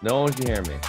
No one can hear me.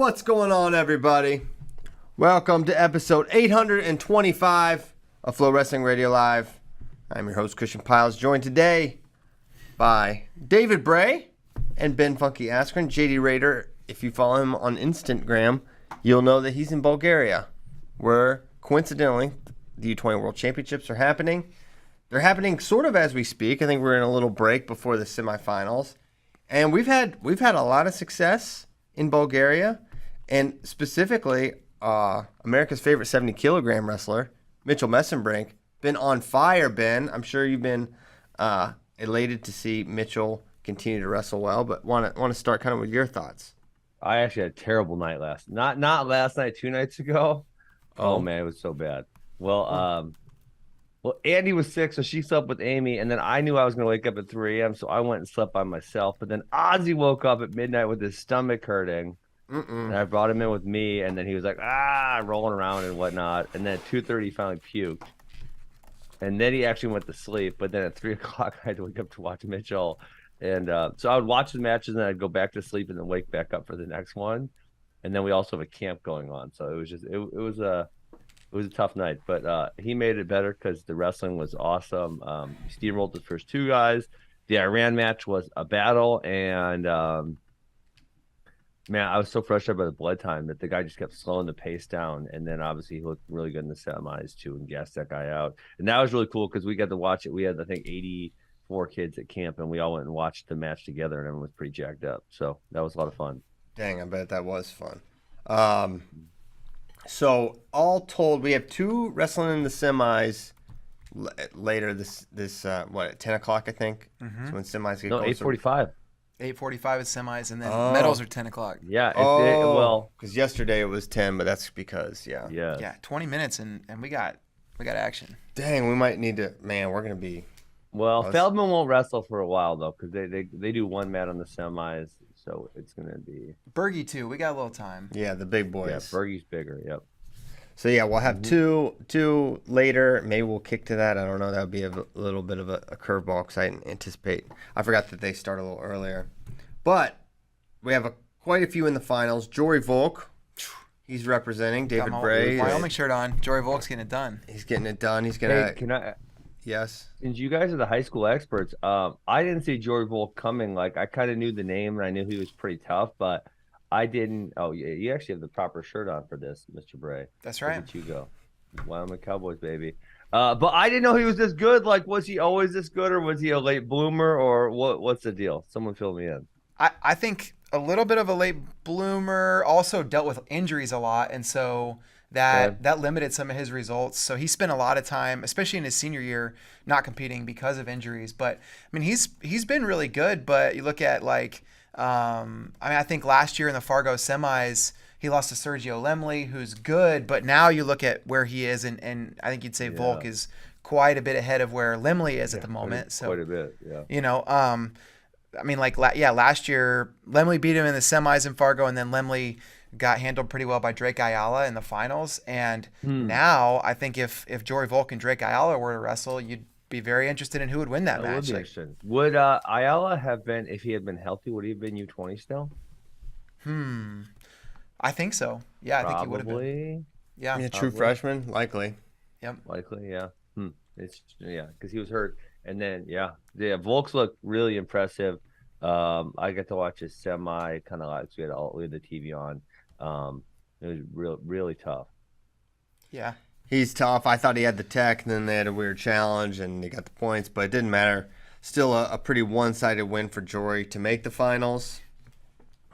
What's going on, everybody? Welcome to episode 825 of FloWrestling Radio Live. I'm your host, Christian Piles, joined today by David Bray and Ben Funky Askren. JD Raider, if you follow him on Instagram, you'll know that he's in Bulgaria, where, coincidentally, the U20 World Championships are happening. They're happening sort of as we speak. I think we're in a little break before the semifinals. And we've had a lot of success in Bulgaria, and specifically America's favorite 70-kilogram wrestler, Mitchell Messenbrink, been on fire, Ben. I'm sure you've been elated to see Mitchell continue to wrestle well, but want to start kind of with your thoughts. I actually had a terrible night not last night, 2 nights ago. Oh man, it was so bad. Well, Andy was sick, so she slept with Amy, and then I knew I was going to wake up at 3 a.m., so I went and slept by myself. But then Ozzy woke up at midnight with his stomach hurting, and I brought him in with me, and then he was like, rolling around and whatnot. And then at 2:30, he finally puked. And then he actually went to sleep, but then at 3 o'clock, I had to wake up to watch Mitchell. And so I would watch the matches, and then I'd go back to sleep and then wake back up for the next one. And then we also have a camp going on, so it was just it was a tough night, but he made it better because the wrestling was awesome. He steamrolled the first 2 guys. The Iran match was a battle, and man, I was so frustrated by the blood time that the guy just kept slowing the pace down. And then obviously he looked really good in the semis too and gassed that guy out. And that was really cool because we got to watch it. We had, I think, 84 kids at camp, and we all went and watched the match together, and everyone was pretty jacked up. So that was a lot of fun. Dang, I bet that was fun. So all told, we have 2 wrestling in the semis later this at 10 o'clock, I think? Mm-hmm. So when semis get 8:45. 8:45 is semis, and then medals are 10 o'clock. Yeah. Because yesterday it was 10, but that's because, Yeah, 20 minutes, and we got action. Dang, we might need to, man, we're going to be. Well, Feldman won't wrestle for a while, though, because they do 1 mat on the semis, so it's going to be. Bergy, too. We got a little time. Yeah, the big boys. Yeah, Bergy's bigger, yep. So, yeah, we'll have two later. Maybe we'll kick to that. I don't know. That would be a little bit of a curveball because I didn't anticipate. I forgot that they start a little earlier. But we have quite a few in the finals. Jory Volk, he's representing. David Bray. Wyoming shirt on. Jory Volk's getting it done. He's getting it done. He's going to. Hey, can I? Yes. Since you guys are the high school experts, I didn't see Jory Volk coming. Like, I kind of knew the name, and I knew he was pretty tough, but I didn't. Oh, yeah, you actually have the proper shirt on for this, Mr. Bray. That's right. Look at you go. Wyoming Cowboys, baby. But I didn't know he was this good. Like, was he always this good, or was he a late bloomer, or what's the deal? Someone fill me in. I think a little bit of a late bloomer, also dealt with injuries a lot, and so that limited some of his results. So he spent a lot of time, especially in his senior year, not competing because of injuries. But I mean, he's been really good. But you look at I think last year in the Fargo semis, he lost to Sergio Lemley, who's good. But now you look at where he is, and I think you'd say Volk is quite a bit ahead of where Lemley is at the moment. Quite a bit, yeah. You know, I mean, last year Lemley beat him in the semis in Fargo, and then Lemley got handled pretty well by Drake Ayala in the finals. And now I think if Jory Volk and Drake Ayala were to wrestle, you'd be very interested in who would win that match. Would be interesting. Would Ayala have been, if he had been healthy, would he have been U20 still? I think so. Yeah, Probably. I think he would have been. Yeah, a true freshman, likely. Yep. Likely, yeah. It's because he was hurt, and then Volks looked really impressive. I got to watch his semi kind of like we had the TV on. It was really tough. Yeah. He's tough. I thought he had the tech, and then they had a weird challenge, and he got the points, but it didn't matter. Still a pretty one-sided win for Jory to make the finals.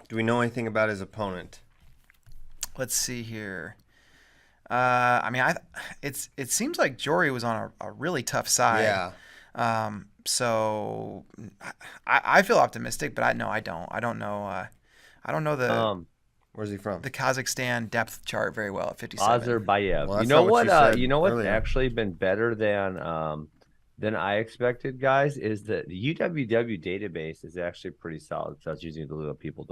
Do we know anything about his opponent? Let's see here. It seems like Jory was on a really tough side. Yeah. So I feel optimistic, but I don't. I don't know. I don't know the. Where's he from? The Kazakhstan depth chart very well at 57. Azerbayev. Well, you know what? you what's earlier. actually been better than I expected, guys, is that the UWW database is actually pretty solid. So I was using it to look up people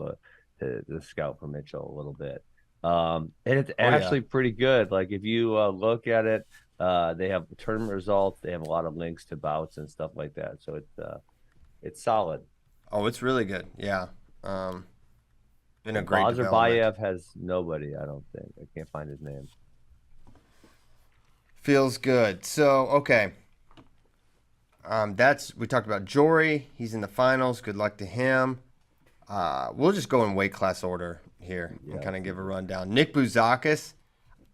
to scout for Mitchell a little bit. And it's actually pretty good. Like if you look at it, they have tournament results. They have a lot of links to bouts and stuff like that. So it's solid. Oh, it's really good. Yeah. been a great development. Buzakis has nobody, I don't think. I can't find his name. Feels good. So, okay. We talked about Jory. He's in the finals. Good luck to him. We'll just go in weight class order here and kind of give a rundown. Nick Buzakis.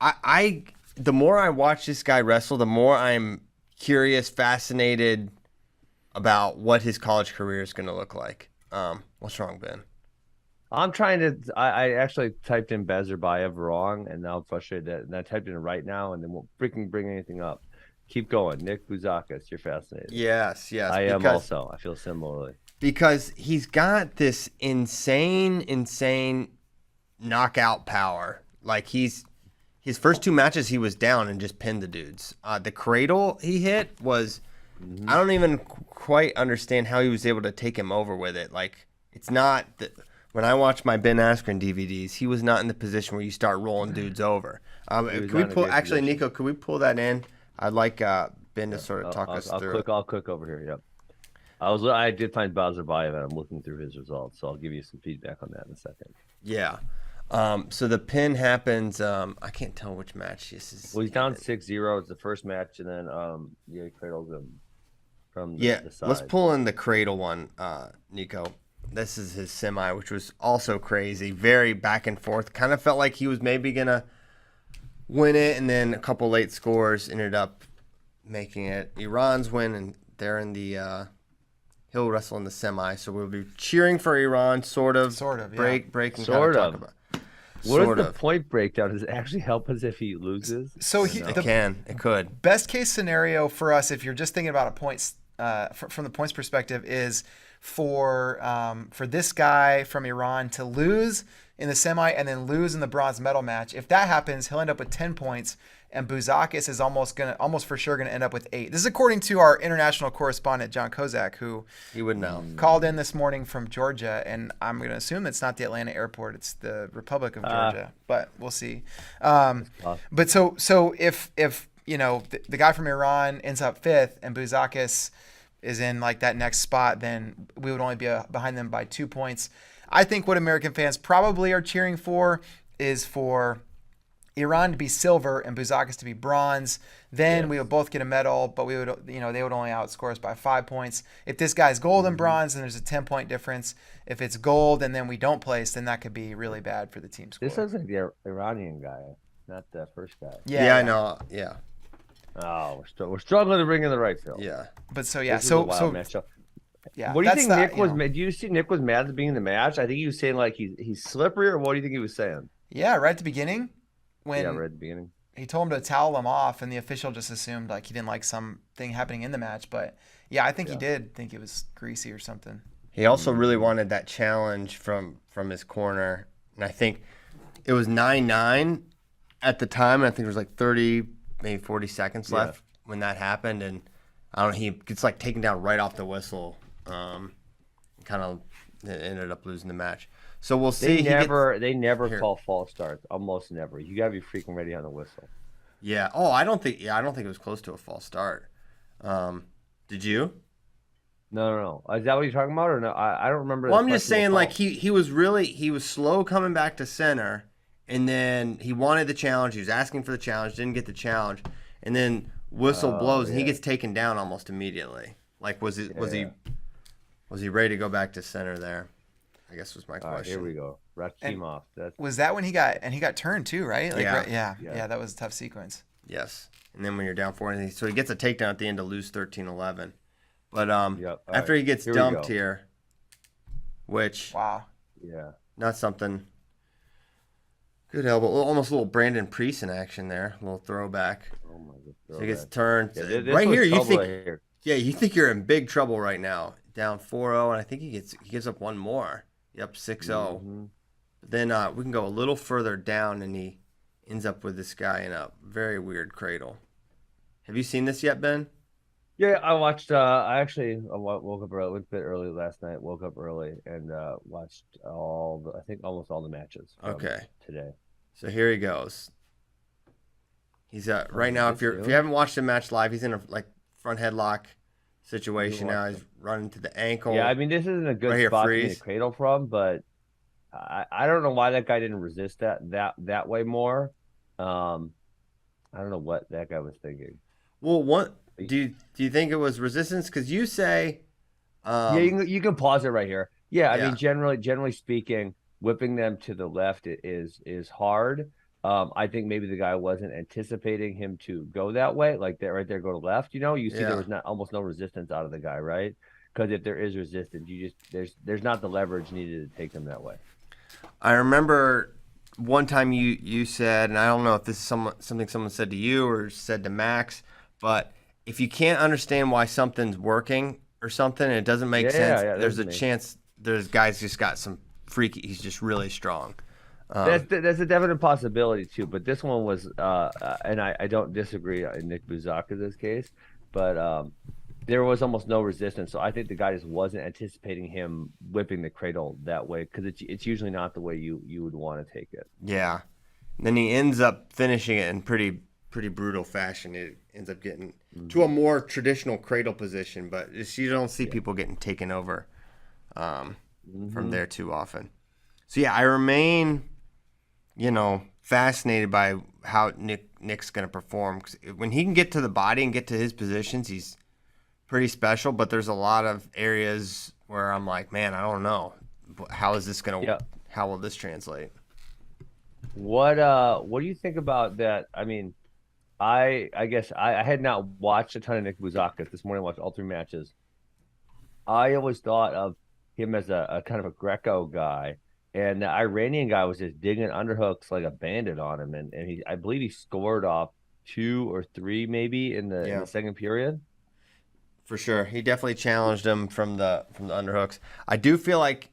The more I watch this guy wrestle, the more I'm curious, fascinated about what his college career is going to look like. What's wrong, Ben? I'm trying to. I actually typed in Buzakis wrong, and now I'm frustrated that. And I typed it in right now, and then won't freaking bring anything up. Keep going, Nick Buzakis. You're fascinated. Yes. I am also. I feel similarly because he's got this insane knockout power. Like his first 2 matches, he was down and just pinned the dudes. The cradle he hit was. I don't even quite understand how he was able to take him over with it. Like it's not. When I watch my Ben Askren DVDs, he was not in the position where you start rolling dudes over. Can we pull? Actually, Nico, could we pull that in? I'd like Ben to sort of talk us through. I'll click over here. Yep. I did find Buzakis, and I'm looking through his results, so I'll give you some feedback on that in a second. Yeah. So the pin happens. I can't tell which match this is. Well, he's down 6-0. It's the first match, and then he cradles him from the side. Let's pull in the cradle one, Nico. This is his semi, which was also crazy. Very back and forth. Kind of felt like he was maybe going to win it, and then a couple late scores ended up making it Iran's win, and they're in the he'll wrestle in the semi. So we'll be cheering for Iran, sort of. Breaking. Sort of. Talk about. What is the point breakdown? Does it actually help us if he loses? So it could. Best case scenario for us, if you're just thinking about a points from the points perspective, is for this guy from Iran to lose in the semi and then lose in the bronze medal match. If that happens, he'll end up with 10 points, and Buzakis is almost for sure gonna end up with 8. This is according to our international correspondent John Kozak, who he would know called in this morning from Georgia, and I'm gonna assume it's not the Atlanta airport; it's the Republic of Georgia, but we'll see. But so if the guy from Iran ends up 5th and Buzakis is in like that next spot, then we would only be behind them by 2 points. I think what American fans probably are cheering for is for Iran to be silver and Buzakis to be bronze. Then we would both get a medal, but they would only outscore us by 5 points. If this guy's gold and bronze, then there's a 10-point difference. If it's gold and then we don't place, then that could be really bad for the team score. This looks like the Iranian guy, not the first guy. Yeah, I know. Yeah. Oh, we're struggling to bring in the right field. Yeah. But so matchup. Yeah. What do you think Nick was mad? Do you see Nick was mad at being in the match? I think he was saying like he's slippery, or what do you think he was saying? Yeah, right at the beginning. Right at the beginning. He told him to towel him off, and the official just assumed like he didn't like something happening in the match. But yeah, I think he did think it was greasy or something. He also really wanted that challenge from his corner, and I think it was 9-9 at the time. And I think it was like 30, maybe 40 seconds left when that happened, and I don't know. He gets like taken down right off the whistle. Kind of ended up losing the match. So we'll see. They never call false starts. Almost never. You gotta be freaking ready on the whistle. Yeah. Oh, I don't think it was close to a false start. Did you? No. Is that what you're talking about, or no? I don't remember. Well, I'm just saying, like he was slow coming back to center, and then he wanted the challenge. He was asking for the challenge, didn't get the challenge, and then whistle blows, and he gets taken down almost immediately. Like was he ready to go back to center there? I guess was my question. Here we go. Rakimov. Was that when he got turned too, right? Like, yeah. That was a tough sequence. Yes. And then when you're down 4, so he gets a takedown at the end to lose 13-11. But after he gets dumped here, which not something good elbow, almost a little Brandon Priest in action there, a little throwback. Oh my God. So he gets turned right here. You think you're in big trouble right now. Down 4-0, and I think he gives up one more. Yep, 6-0. Mm-hmm. But then we can go a little further down, and he ends up with this guy in a very weird cradle. Have you seen this yet, Ben? Yeah, I watched. I woke up early, went a bit early last night. Woke up early and watched almost all the matches. Today. So here he goes. He's right now. If you haven't watched the match live, he's in a front headlock situation now. He's running to the ankle. Yeah, I mean this isn't a good spot to get a cradle from, but I don't know why that guy didn't resist that way more. I don't know what that guy was thinking. Well, what do you think it was resistance? Because you say, Yeah, you can pause it right here. Yeah, I Yeah. mean, generally speaking, whipping them to the left is hard. I think maybe the guy wasn't anticipating him to go that way, like that right there, go to left. You see there yeah. was not almost no resistance out of the guy, right? Because if there is resistance, you just there's not the leverage needed to take them that way. I remember one time you said, and I don't know if this is something someone said to you or said to Max, but if you can't understand why something's working or something and it doesn't make sense, Yeah, there's a me. chance there's guys just got some freaky. He's just really strong. That's a definite possibility too, but this one was, and I don't disagree in Nick Buzakis' case, but there was almost no resistance. So I think the guy just wasn't anticipating him whipping the cradle that way because it's usually not the way you would want to take it. Yeah. And then he ends up finishing it in pretty brutal fashion. It ends up getting to a more traditional cradle position, but you don't see people getting taken over from there too often. So yeah, I remain, fascinated by how Nick's going to perform. 'Cause when he can get to the body and get to his positions, he's pretty special. But there's a lot of areas where I'm like, man, I don't know. How is this going to? Yeah. How will this translate? What do you think about that? I mean, I guess I had not watched a ton of Nick Buzakis this morning. I watched all 3 matches. I always thought of him as a kind of a Greco guy, and the Iranian guy was just digging underhooks like a bandit on him, and I believe he scored off 2 or 3 maybe in the second period. For sure, he definitely challenged him from the underhooks. I do feel like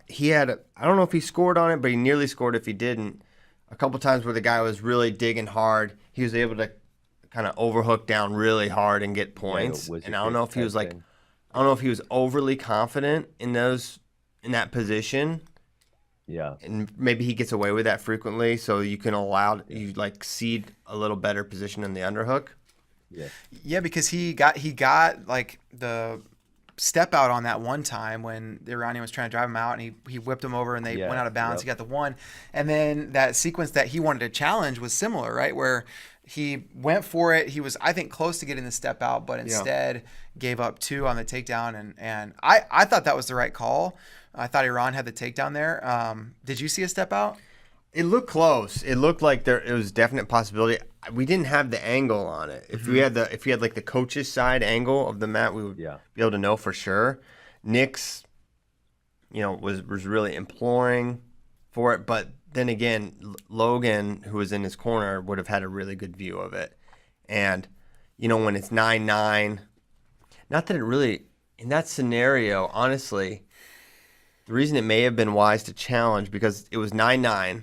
he had. I don't know if he scored on it, but he nearly scored if he didn't. A couple times where the guy was really digging hard, he was able to kind of overhook down really hard and get points. And I don't know if he was like, I don't know if he was overly confident in that position. Yeah. And maybe he gets away with that frequently, so you can you like seed a little better position in the underhook. Yeah. Yeah, because he got like the step out on that one time when the Iranian was trying to drive him out, and he whipped him over and they went out of bounds. He got the one, and then that sequence that he wanted to challenge was similar, right? Where he went for it. He was, I think, close to getting the step out, but instead gave up 2 on the takedown, and I thought that was the right call. I thought Iran had the takedown there. Did you see a step out? It looked close. It looked like it was definite possibility. We didn't have the angle on it. If we had like the coach's side angle of the mat, we would be able to know for sure. Nick's, was really imploring for it, but then again, Logan, who was in his corner, would have had a really good view of it. And when it's 9-9, not that it really in that scenario, honestly, the reason it may have been wise to challenge because it was 9-9.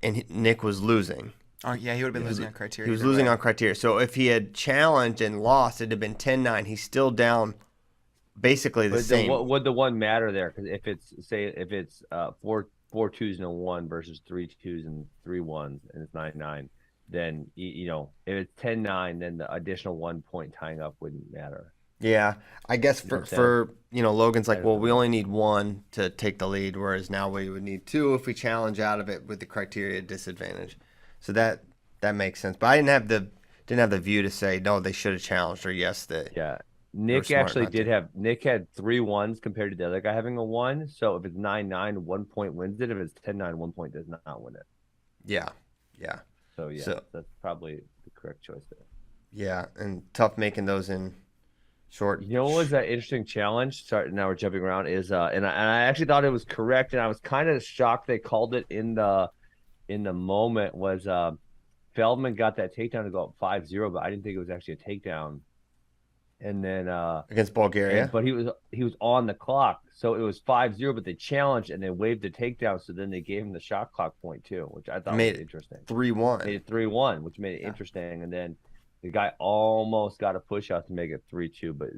And Nick was losing. Oh, yeah, he would have been losing on criteria. He was losing on criteria. So if he had challenged and lost, it'd have been 10-9. He's still down basically the same. Would the one matter there? Because if it's 4 2s and a 1 versus 3 2s and 3 1s and it's 9-9, then if it's 10-9, then the additional 1 point tying up wouldn't matter. Yeah, I guess for Logan's like, well, we only need 1 to take the lead, whereas now we would need 2 if we challenge out of it with the criteria disadvantage. So that makes sense. But I didn't have the view to say no, they should have challenged or yes that. Yeah, Nick actually did have. Nick had 3 1s compared to the other guy having a 1. So if it's 9-9, 1 point wins it. If it's 10-9, 1 point does not win it. Yeah. So that's probably the correct choice there. Yeah, and tough making those in short. What was that interesting challenge? Sorry, now we're jumping around. And I actually thought it was correct, and I was kind of shocked they called it in the moment. Was Feldman got that takedown to go up 5-0, but I didn't think it was actually a takedown. And then against Bulgaria, but he was on the clock, so it was 5-0. But they challenged and they waived the takedown, so then they gave him the shot clock point too, which I thought was interesting. 3-1, made it 3-1, which made it interesting, and then. The guy almost got a push out to make it 3-2, but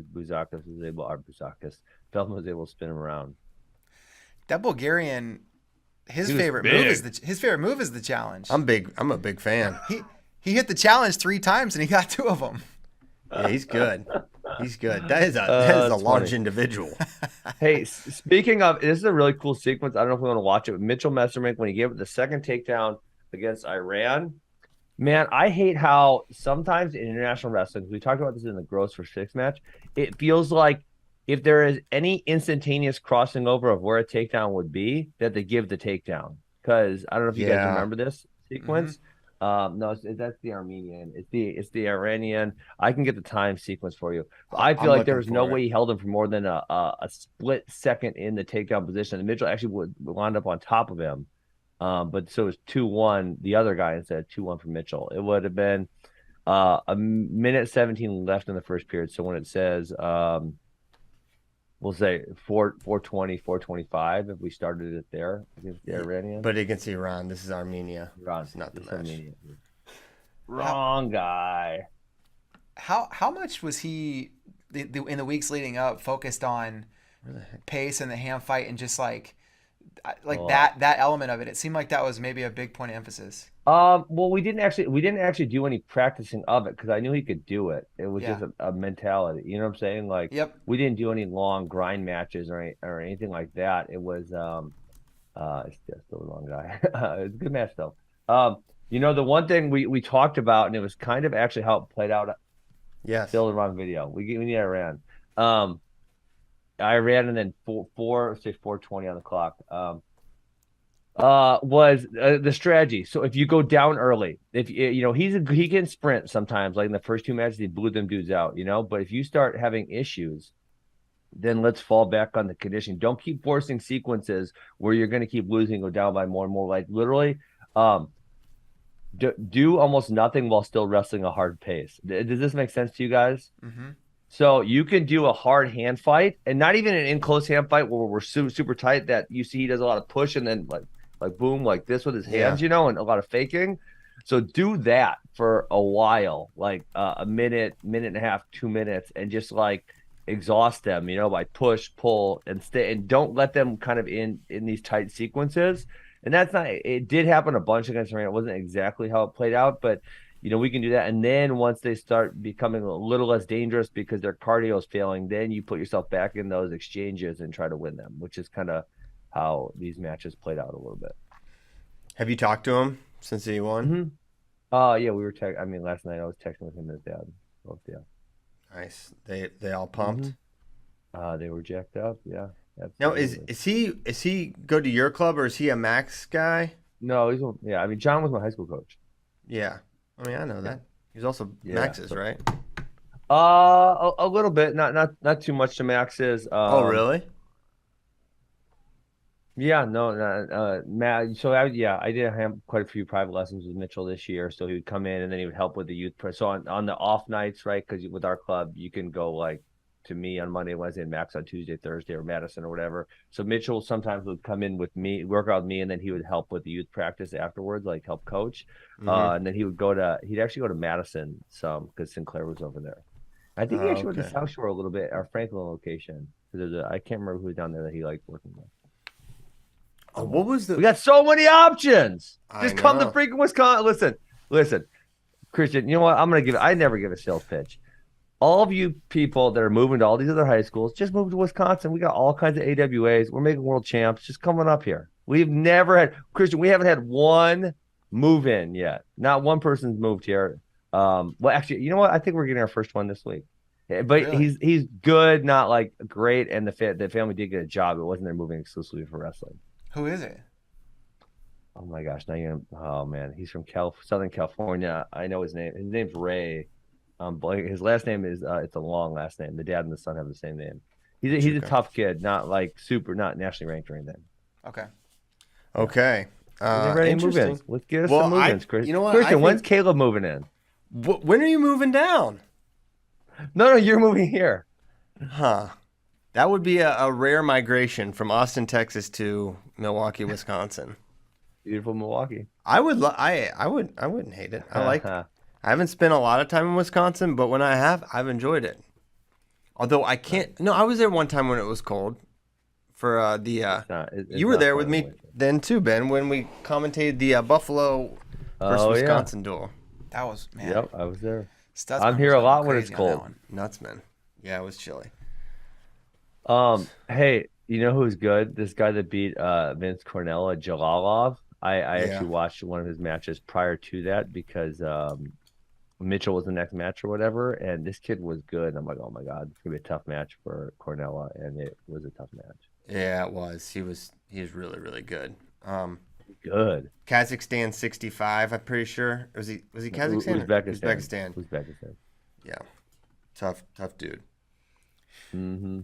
Feldman was able to spin him around. That Bulgarian, his favorite move is the challenge. I'm a big fan. He hit the challenge 3 times and he got 2 of them. Yeah, he's good. He's good. That is a large funny. individual. Hey, speaking of, this is a really cool sequence. I don't know if we want to watch it. With Mitchell Messerschmidt, when he gave it the second takedown against Iran, man, I hate how sometimes in international wrestling, we talked about this in the Gross for Six match, it feels like if there is any instantaneous crossing over of where a takedown would be, that they give the takedown. Because I don't know if you guys remember this sequence. No, that's the Armenian. It's the Iranian. I can get the time sequence for you. I feel like there was no way he held him for more than a split second in the takedown position. And Mitchell actually would wind up on top of him. But so it was 2-1, the other guy instead of 2-1 for Mitchell. It would have been a minute 17 left in the first period. So when it says we'll say 420, 425 if we started it there against the Iranian. But against Iran, this is Armenia. Iran, it's not the match. Armenia. Wrong guy. How much was he in the weeks leading up focused on pace and the hand fight and just like that element of it? It seemed like that was maybe a big point of emphasis. Well, we didn't actually do any practicing of it because I knew he could do it. It was just a mentality. You know what I'm saying? Like, we didn't do any long grind matches or anything like that. It was it's still the wrong guy. It's a good match though. You know, the one thing we talked about, and it was kind of actually how it played out. Yes. Still the wrong video. We need Iran. Iran and then 4:20 on the clock. Was the strategy. So if you go down early, if you know he can sprint sometimes, like in the first two matches he blew them dudes out, you know. But if you start having issues, then let's fall back on the conditioning. Don't keep forcing sequences where you're going to keep losing, go down by more and more. Like literally, do almost nothing while still wrestling a hard pace. Does this make sense to you guys? Mm-hmm. So you can do a hard hand fight, and not even an in close hand fight where we're super tight. That you see he does a lot of push and then like boom, like this with his hands, you know, and a lot of faking. So do that for a while, like a minute and a half, 2 minutes, and just like exhaust them, you know, by push, pull, and stay, and don't let them kind of in these tight sequences. And that's not. It did happen a bunch against Iran. It wasn't exactly how it played out, but you know we can do that. And then once they start becoming a little less dangerous because their cardio is failing, then you put yourself back in those exchanges and try to win them, which is kind of how these matches played out a little bit. Have you talked to him since he won? Mm-hmm. Yeah, we were last night I was texting with him and his dad. Both, yeah. Nice. They all pumped? Mm-hmm. They were jacked up, yeah. Absolutely. Now is he go to your club or is he a Max guy? No, I mean John was my high school coach. Yeah. I mean I know that. He's also Max's, right? A little bit, not too much to Max's. Oh really? Yeah, no, Matt. So I did have quite a few private lessons with Mitchell this year. So he would come in and then he would help with the youth press. So on the off nights, right? Because with our club, you can go like to me on Monday, Wednesday, and Max on Tuesday, Thursday, or Madison or whatever. So Mitchell sometimes would come in with me, work out with me, and then he would help with the youth practice afterwards, like help coach. And then he'd actually go to Madison some because Sinclair was over there. I think he actually went to South Shore a little bit, our Franklin location. I can't remember who was down there that he liked working with. Oh, what was the? We got so many options. Just come to freaking Wisconsin. Listen, Christian. You know what? I never give a sales pitch. All of you people that are moving to all these other high schools, just move to Wisconsin. We got all kinds of AWAs. We're making world champs. Just coming up here. We've never had Christian. We haven't had one move in yet. Not one person's moved here. Well, actually, you know what? I think we're getting our first one this week. But really? he's good, not like great. And the family did get a job. It wasn't they're moving exclusively for wrestling. Who is it? Oh my gosh! Oh man, he's from Southern California. I know his name. His name's Ray. His last name is it's a long last name. The dad and the son have the same name. He's a tough kid, not like not nationally ranked or anything. Okay. Interesting. Let's get us some move-ins, Chris. You know what? Christian, when's Caleb moving in? When are you moving down? No, you're moving here. Huh. That would be a rare migration from Austin, Texas to Milwaukee, Wisconsin. Beautiful Milwaukee. I wouldn't hate it. I haven't spent a lot of time in Wisconsin, but when I have, I've enjoyed it. Although I can't. No, I was there one time when it was cold. For you were there with me then too, Ben, when we commentated the Buffalo versus Wisconsin duel. That was, man. Yep, I was there. Stutzman I'm here a lot when it's cold. Nuts, man. Yeah, it was chilly. Hey, you know who's good? This guy that beat Vince Cornella, Jalalov. I actually watched one of his matches prior to that because Mitchell was the next match or whatever, and this kid was good. And I'm like, oh my god, it's gonna be a tough match for Cornella, and it was a tough match. Yeah, it was. He was really, really good. Good. Kazakhstan 65, I'm pretty sure. Was he Kazakhstan? Uzbekistan. Yeah. Tough dude. Mm-hmm.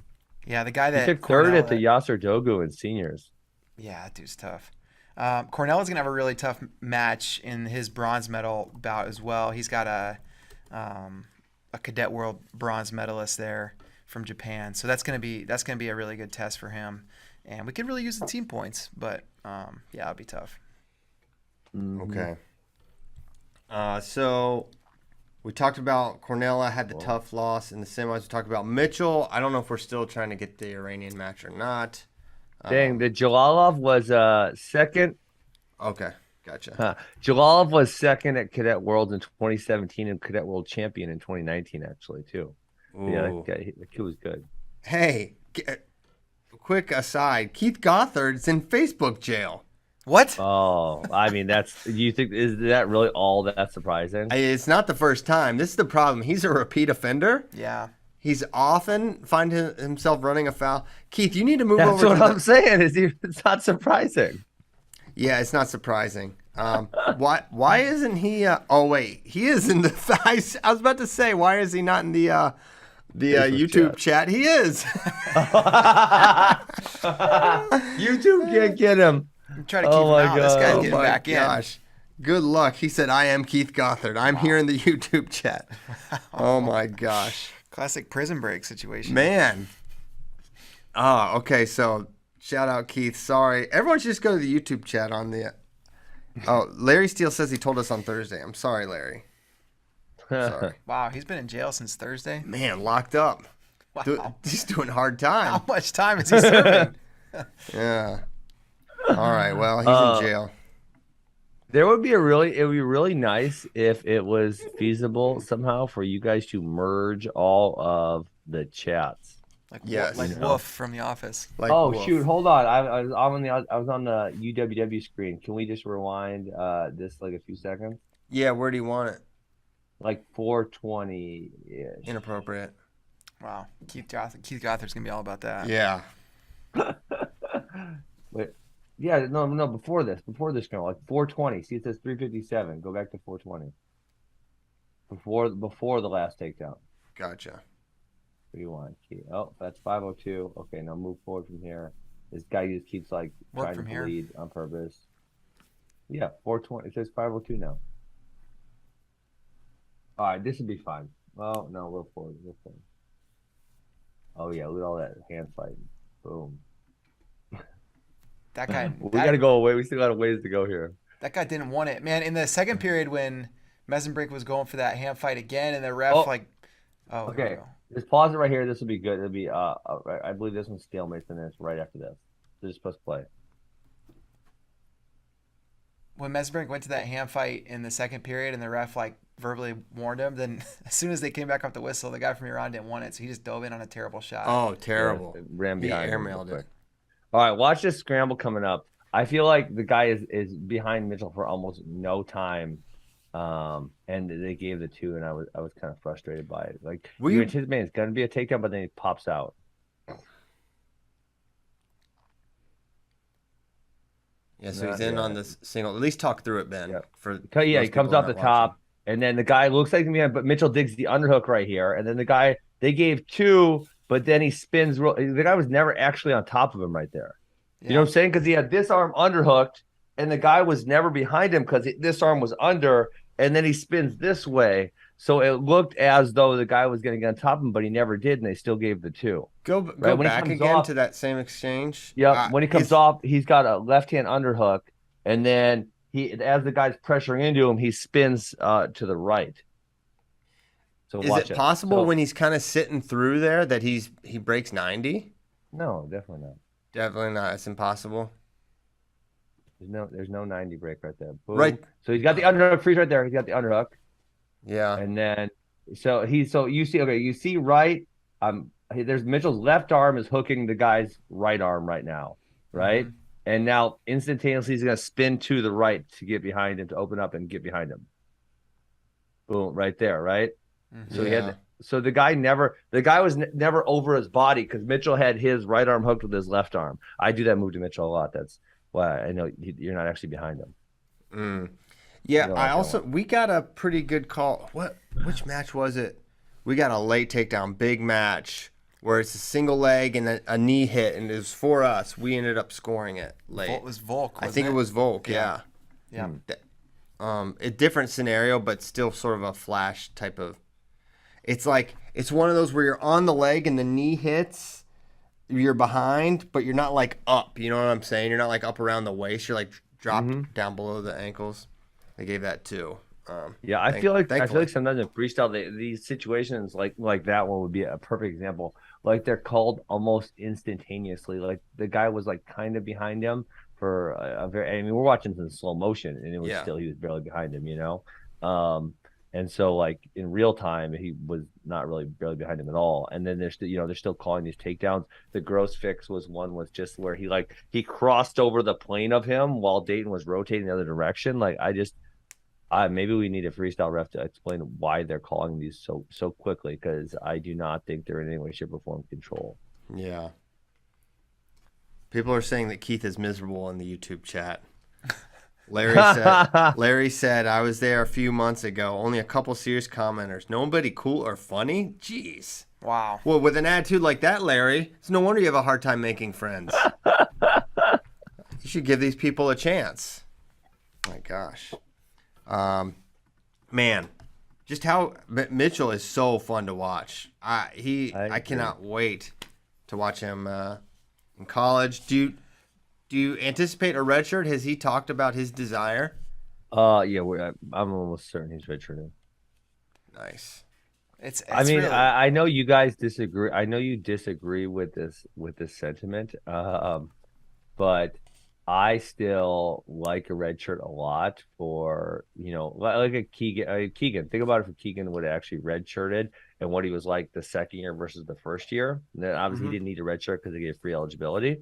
Yeah, the guy He that took third at the Yasser Dogu in seniors. Yeah, that dude's tough. Cornella's gonna have a really tough match in his bronze medal bout as well. He's got a cadet world bronze medalist there from Japan, so that's gonna be a really good test for him. And we could really use the team points, but yeah, it'll be tough. Mm-hmm. Okay. So we talked about Cornella had the tough loss in the semis. We talked about Mitchell. I don't know if we're still trying to get the Iranian match or not. Dang, the Jalalov was second. Okay, gotcha. Jalalov was second at Cadet Worlds in 2017 and Cadet World Champion in 2019, actually, too. Ooh. Yeah, that kid was good. Hey, quick aside, Keith Gothard's in Facebook jail. What? Oh, I mean, is that really all that's surprising? It's not the first time. This is the problem. He's a repeat offender. Yeah. He's often find himself running afoul. Keith, you need to move That's over. That's what I'm saying. It's not surprising. Yeah, it's not surprising. Why isn't he? Oh wait, he is in the. I was about to say, why is he not in the YouTube chat? He is. YouTube can't get him. I'm trying to keep him out. This guy's getting back in. Gosh. Good luck. He said, I am Keith Gothard. I'm here in the YouTube chat. Oh my gosh. Classic Prison Break situation. Man. Oh, okay. So shout out Keith. Sorry. Everyone should just go to the YouTube chat on the. Oh, Larry Steele says he told us on Thursday. I'm sorry, Larry. Sorry. Wow, he's been in jail since Thursday. Man, locked up. Wow. He's doing hard time. How much time is he serving? Yeah. All right. Well, he's in jail. It would be really nice if it was feasible somehow for you guys to merge all of the chats. Like Yes. Wolf from The Office. Like Wolf. Shoot, hold on. I was on the UWW screen. Can we just rewind this like a few seconds? Yeah, where do you want it? Like 420-ish. Inappropriate. Wow. Keith Gothard's gonna be all about that. Yeah. Wait. Yeah, no, before this, girl, like 420. See, it says 357. Go back to 420. Before the last takedown. Gotcha. Rewind key. Oh, that's 502. Okay, now move forward from here. This guy just keeps like trying to bleed on purpose. Yeah, 420. It says 502 now. All right, this would be fine. Oh no, we're forward. Oh yeah, look at all that hand fighting. Boom. That guy. We got to go away. We still got a ways to go here. That guy didn't want it, man. In the second period, when Mesenbrink was going for that hand fight again, and the ref okay, just pause it right here. This will be good. It'll be I believe this one's stalemate, and then it's right after this. They're just supposed to play. When Mesenbrink went to that hand fight in the second period, and the ref verbally warned him, then as soon as they came back off the whistle, the guy from Iran didn't want it, so he just dove in on a terrible shot. Oh, terrible! Yeah, ran behind. He airmailed it. All right, watch this scramble coming up. I feel like the guy is behind Mitchell for almost no time, and they gave the two, and I was kind of frustrated by it. Like you anticipate it's going to be a takedown, but then he pops out. Yeah, so he's in on this single. At least talk through it, Ben. Yeah. He comes off the top, and then the guy looks like me, but Mitchell digs the underhook right here, and then the guy they gave two. But then he spins. The guy was never actually on top of him right there. Yeah. You know what I'm saying? Because he had this arm underhooked, and the guy was never behind him because this arm was under, and then he spins this way. So it looked as though the guy was going to get on top of him, but he never did, and they still gave the two. Go back again to that same exchange. Yeah, when he comes off, he's got a left-hand underhook, and then as the guy's pressuring into him, he spins to the right. So is it possible when he's kind of sitting through there that he breaks 90? No, definitely not. Definitely not. It's impossible. There's no 90 break right there. Boom. Right. So he's got the underhook freeze right there. He's got the underhook. Yeah. And then you see right there's Mitchell's left arm is hooking the guy's right arm right now, right? Mm-hmm. And now instantaneously he's gonna spin to the right to get behind him, to open up and get behind him. Boom, right there, right? Mm-hmm. So the guy was never over his body because Mitchell had his right arm hooked with his left arm. I do that move to Mitchell a lot. That's why I know you're not actually behind him. Yeah, we got a pretty good call. Which match was it? We got a late takedown, big match where it's a single leg and a knee hit, and it was for us. We ended up scoring it late. It was Volk. I think it was Volk. Yeah. A different scenario, but still sort of a flash type of. It's like it's one of those where you're on the leg and the knee hits, you're behind, but you're not like up. You know what I'm saying? You're not like up around the waist. You're like dropped down below the ankles. They gave that too. I feel like sometimes in freestyle these situations like that one would be a perfect example. Like they're called almost instantaneously. Like the guy was like kind of behind him for a very. I mean, we're watching this in slow motion, and it was still he was barely behind him. And so like in real time, he was not really barely behind him at all. And then they're still calling these takedowns. The gross fix was just where he crossed over the plane of him while Dayton was rotating the other direction. Like maybe we need a freestyle ref to explain why they're calling these so quickly, because I do not think they're in any way, shape, or form control. Yeah. People are saying that Keith is miserable in the YouTube chat. Larry said, I was there a few months ago. Only a couple serious commenters. Nobody cool or funny? Jeez. Wow. Well, with an attitude like that, Larry, it's no wonder you have a hard time making friends. You should give these people a chance. My gosh. Man, just how Mitchell is so fun to watch. I cannot wait to watch him in college. Do you anticipate a redshirt? Has he talked about his desire? I'm almost certain he's redshirting. Nice. I know you guys disagree. I know you disagree with this sentiment. But I still like a red shirt a lot for, like a Keegan. Think about it, if Keegan would have actually redshirted and what he was like the second year versus the first year. And then obviously he didn't need a red shirt because they gave free eligibility.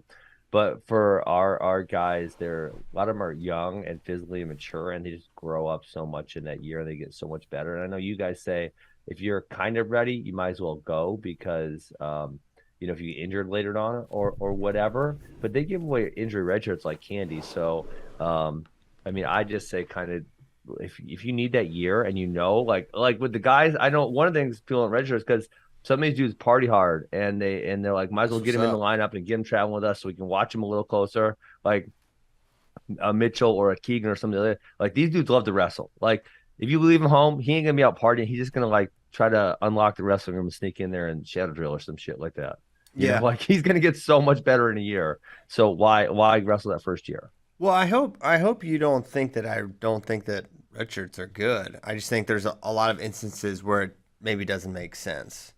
But for our guys, a lot of them are young and physically immature, and they just grow up so much in that year. They get so much better. And I know you guys say if you're kind of ready, you might as well go because if you get injured later on or whatever. But they give away injury red shirts like candy. So I just say kind of if you need that year and like with the guys, I know one of the things people in red shirts because some of these dudes party hard and they're like, might as well get him in the lineup and get him traveling with us so we can watch him a little closer. Like a Mitchell or a Keegan or something like that. Like these dudes love to wrestle. Like if you leave him home, he ain't gonna be out partying. He's just gonna like try to unlock the wrestling room and sneak in there and shadow drill or some shit like that. Like he's gonna get so much better in a year. So why wrestle that first year? Well, I hope you don't think that I don't think that red shirts are good. I just think there's a lot of instances where it maybe doesn't make sense.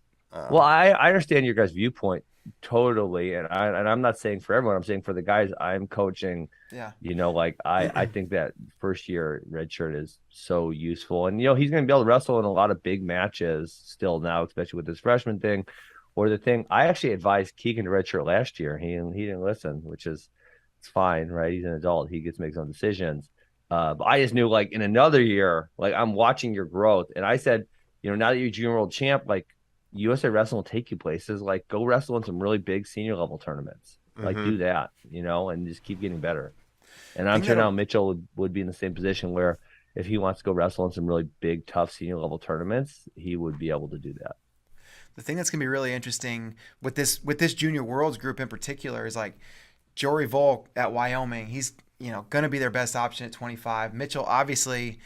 Well, I understand your guys' viewpoint totally, and I'm not saying for everyone. I'm saying for the guys I'm coaching. Yeah. I think that first year red shirt is so useful, and he's going to be able to wrestle in a lot of big matches still now, especially with this freshman thing. Or the thing I actually advised Keegan to redshirt last year. He didn't listen, which is it's fine, right? He's an adult. He gets to make his own decisions. But I just knew like in another year, like I'm watching your growth, and I said, now that you're junior world champ, like USA Wrestling will take you places. Like go wrestle in some really big senior level tournaments. Like do that, and just keep getting better. And I'm sure now Mitchell would be in the same position where if he wants to go wrestle in some really big, tough senior level tournaments, he would be able to do that. The thing that's going to be really interesting with this Junior Worlds group in particular is like Jory Volk at Wyoming. He's, going to be their best option at 25. Mitchell, obviously,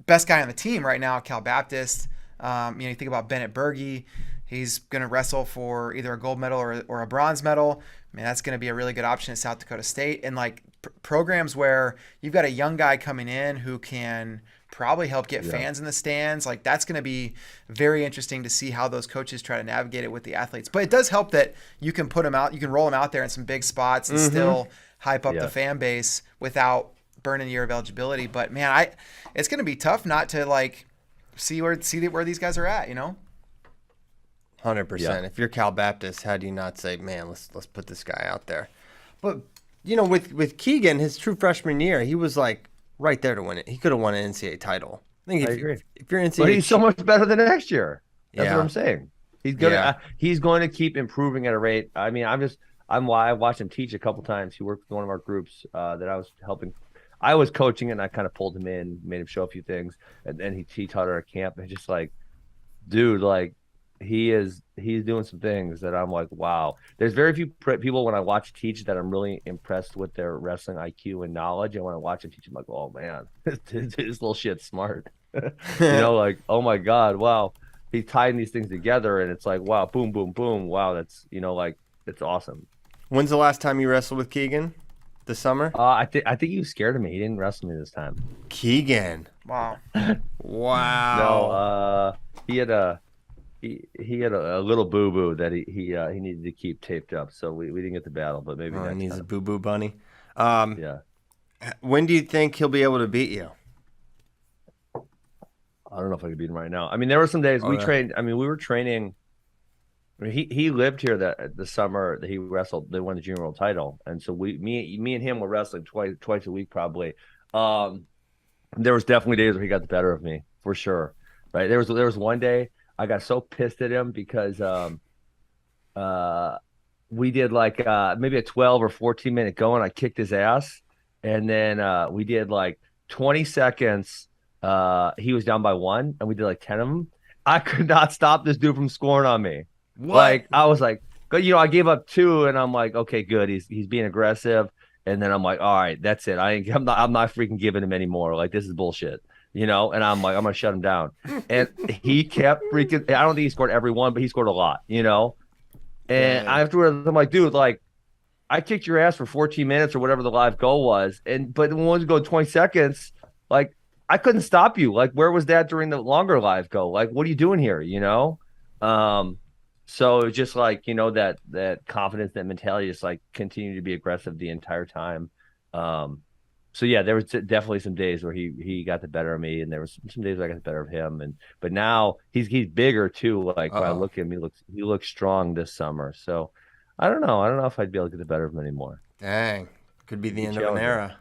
best guy on the team right now at Cal Baptist. You think about Bennett Bergy. He's going to wrestle for either a gold medal or a bronze medal. I mean, that's going to be a really good option at South Dakota State. And like programs where you've got a young guy coming in who can probably help get fans in the stands. Like that's going to be very interesting to see how those coaches try to navigate it with the athletes. But it does help that you can put them out, you can roll them out there in some big spots and still hype up the fan base without burning a year of eligibility. But man, it's going to be tough not to like see where these guys are at, 100%. Yeah. If you're Cal Baptist, how do you not say, man, let's put this guy out there? But with Keegan, his true freshman year, he was like right there to win it. He could have won an NCAA title. I think I agree. If you're NCAA, But he's so much better than next year. That's Yeah. what I'm saying. He's going to keep improving at a rate. I mean, I watched him teach a couple times. He worked with one of our groups that I was helping. I was coaching, and I kind of pulled him in, made him show a few things, and then he taught at our camp. And just like, dude, like he's doing some things that I'm like, wow. There's very few people when I watch teach that I'm really impressed with their wrestling IQ and knowledge. And when I watch him teach, I'm like, oh man, this little shit's smart. Like, oh my God, wow. He's tying these things together, and it's like, wow, boom, boom, boom. Wow, that's like, it's awesome. When's the last time you wrestled with Keegan? This summer? I think he was scared of me. He didn't wrestle me this time. Keegan. Wow. Wow. No, he had a little boo boo that he needed to keep taped up, so we didn't get the battle, but maybe next he's time. a boo boo bunny. Yeah. When do you think he'll be able to beat you? I don't know if I could beat him right now. I mean, there were some days we trained. I mean, we were training. I mean, he lived here the summer that he wrestled. They won the junior world title, and so me and him were wrestling twice a week probably. There was definitely days where he got the better of me for sure. Right? There was one day I got so pissed at him because we did like maybe a 12 or 14 minute go, and I kicked his ass, and then we did like 20 seconds. He was down by 1, and we did like 10 of them. I could not stop this dude from scoring on me. What? Like I was like, I gave up 2, and I'm like, okay, good. He's being aggressive, and then I'm like, all right, that's it. I'm not freaking giving him anymore. Like this is bullshit, And I'm like, I'm gonna shut him down. And he kept freaking. I don't think he scored every one, but he scored a lot. And afterwards, I'm like, dude, like I kicked your ass for 14 minutes or whatever the live goal was, but when we go 20 seconds, like I couldn't stop you. Like where was that during the longer live goal? Like what are you doing here? So it's just like, that confidence, that mentality, just like continue to be aggressive the entire time. So yeah, there was definitely some days where he got the better of me, and there was some days where I got the better of him. But now he's bigger too. Like when I look at him, he looks strong this summer. So I don't know if I'd be able to get the better of him anymore. Dang, could be the end of an era.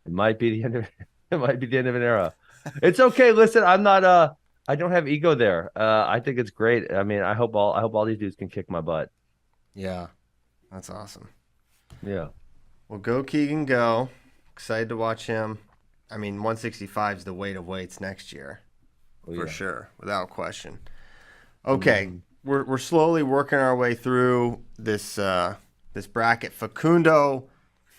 It might be the end of an era. It's okay. Listen, I'm not I don't have ego there. I think it's great. I mean, I hope all these dudes can kick my butt. Yeah, that's awesome. Yeah. Well, go Keegan, go. Excited to watch him. I mean, 165 is the weight of weights next year, for sure, without question. Okay, we're slowly working our way through this bracket. Facundo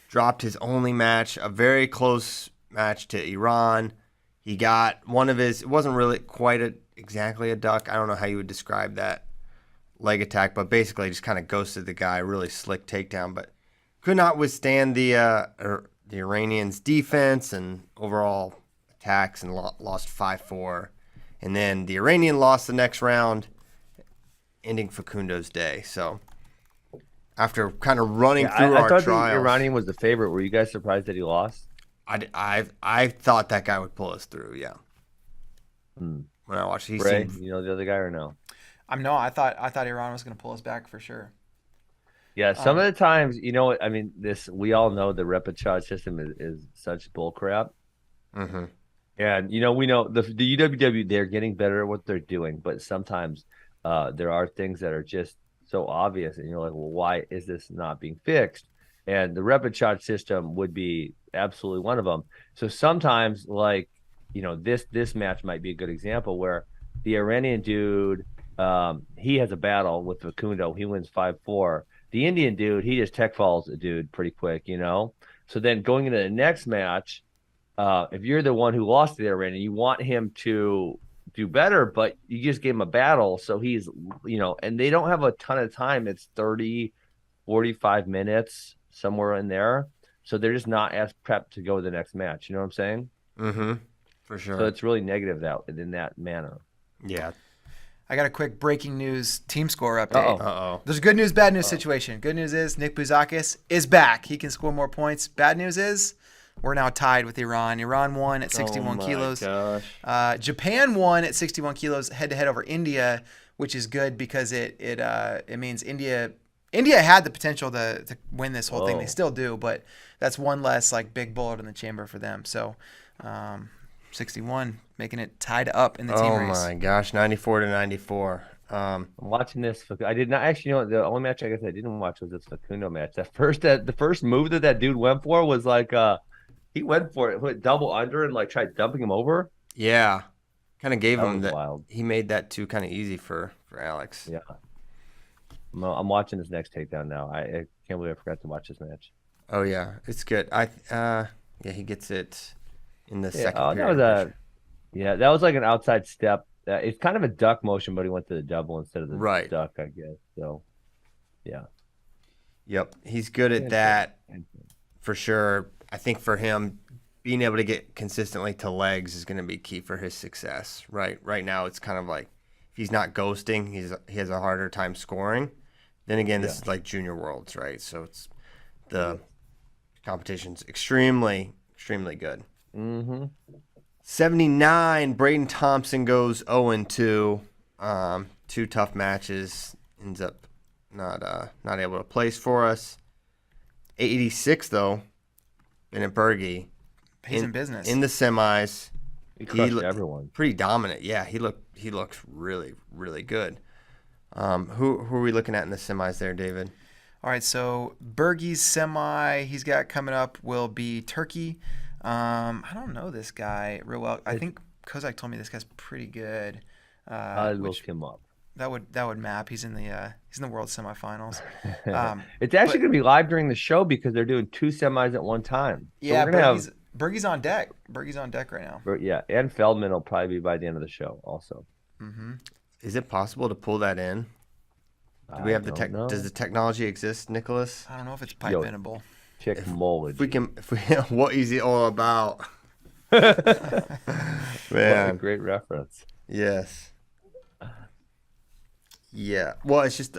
dropped his only match, a very close match to Iran. He got one of his. It wasn't really quite exactly a duck. I don't know how you would describe that leg attack, but basically just kind of ghosted the guy. Really slick takedown, but could not withstand the Iranians' defense and overall attacks, and lost 5-4. And then the Iranian lost the next round, ending Facundo's day. So after kind of running through our I thought trials, the Iranian was the favorite. Were you guys surprised that he lost? I thought that guy would pull us through. Yeah. When I watched, he Ray, seemed. the other guy or no? I thought Iran was going to pull us back for sure. Yeah, some of the times, I mean, we all know the repechage system is such bull crap. Mm-hmm. And we know the UWW, they're getting better at what they're doing, but sometimes there are things that are just so obvious, and you're like, well, why is this not being fixed? And the repechage system would be absolutely one of them. So sometimes, like, this match might be a good example where the Iranian dude, he has a battle with Facundo. He wins 5-4. The Indian dude, he just tech falls a dude pretty quick, So then going into the next match, if you're the one who lost to the Iranian, you want him to do better, but you just gave him a battle. So he's, and they don't have a ton of time. It's 30, 45 minutes, somewhere in there. So they're just not as prepped to go to the next match. You know what I'm saying? Mm-hmm. For sure. So it's really negative in that manner. Yeah. I got a quick breaking news team score update. Uh-oh. There's a good news, bad news situation. Good news is Nick Buzakis is back. He can score more points. Bad news is we're now tied with Iran. Iran won at 61 kilos. Gosh. Japan won at 61 kilos head-to-head over India, which is good because it means India had the potential to win this whole thing. They still do, but that's one less like big bullet in the chamber for them. So 61, making it tied up in the team race. Oh my gosh, 94-94. I'm watching this. I did not actually know the only match I guess I didn't watch was this Facundo match. The first move that dude went for was like he went for it, went double under and like tried dumping him over. Yeah, kind of gave him that. Wild. He made that too kind of easy for Alex. Yeah. I'm watching this next takedown now. I can't believe I forgot to watch this match. Oh yeah, it's good. He gets it in the second. Oh, period. That was like an outside step. It's kind of a duck motion, but he went to the double instead of the duck, I guess. So, yeah. Yep, he's good at that for sure. I think for him, being able to get consistently to legs is going to be key for his success. Right now, it's kind of like if he's not ghosting, he has a harder time scoring. Then again, this is like Junior Worlds, right? So it's the competition's extremely, extremely good. Mm-hmm. 79, Braden Thompson goes 0-2. 2 tough matches. Ends up not able to place for us. 86 though, Bennett Bergy. He's in business. In the semis. He crushed everyone. Pretty dominant. Yeah, he looks really, really good. Who are we looking at in the semis there, David? All right, so Bergy's semi he's got coming up will be Turkey. I don't know this guy real well. I think Kozak told me this guy's pretty good. I looked him up. That would map. He's in the world semifinals. It's actually going to be live during the show because they're doing 2 semis at one time. So yeah, Bergy's on deck. Bergy's on deck right now. Yeah, and Feldman will probably be by the end of the show also. Mm-hmm. Is it possible to pull that in? Do we have Does the technology exist, Nicholas? I don't know if it's pipe inable. Technology. What is it all about? Man, what a great reference. Yes. Yeah. Well, it's just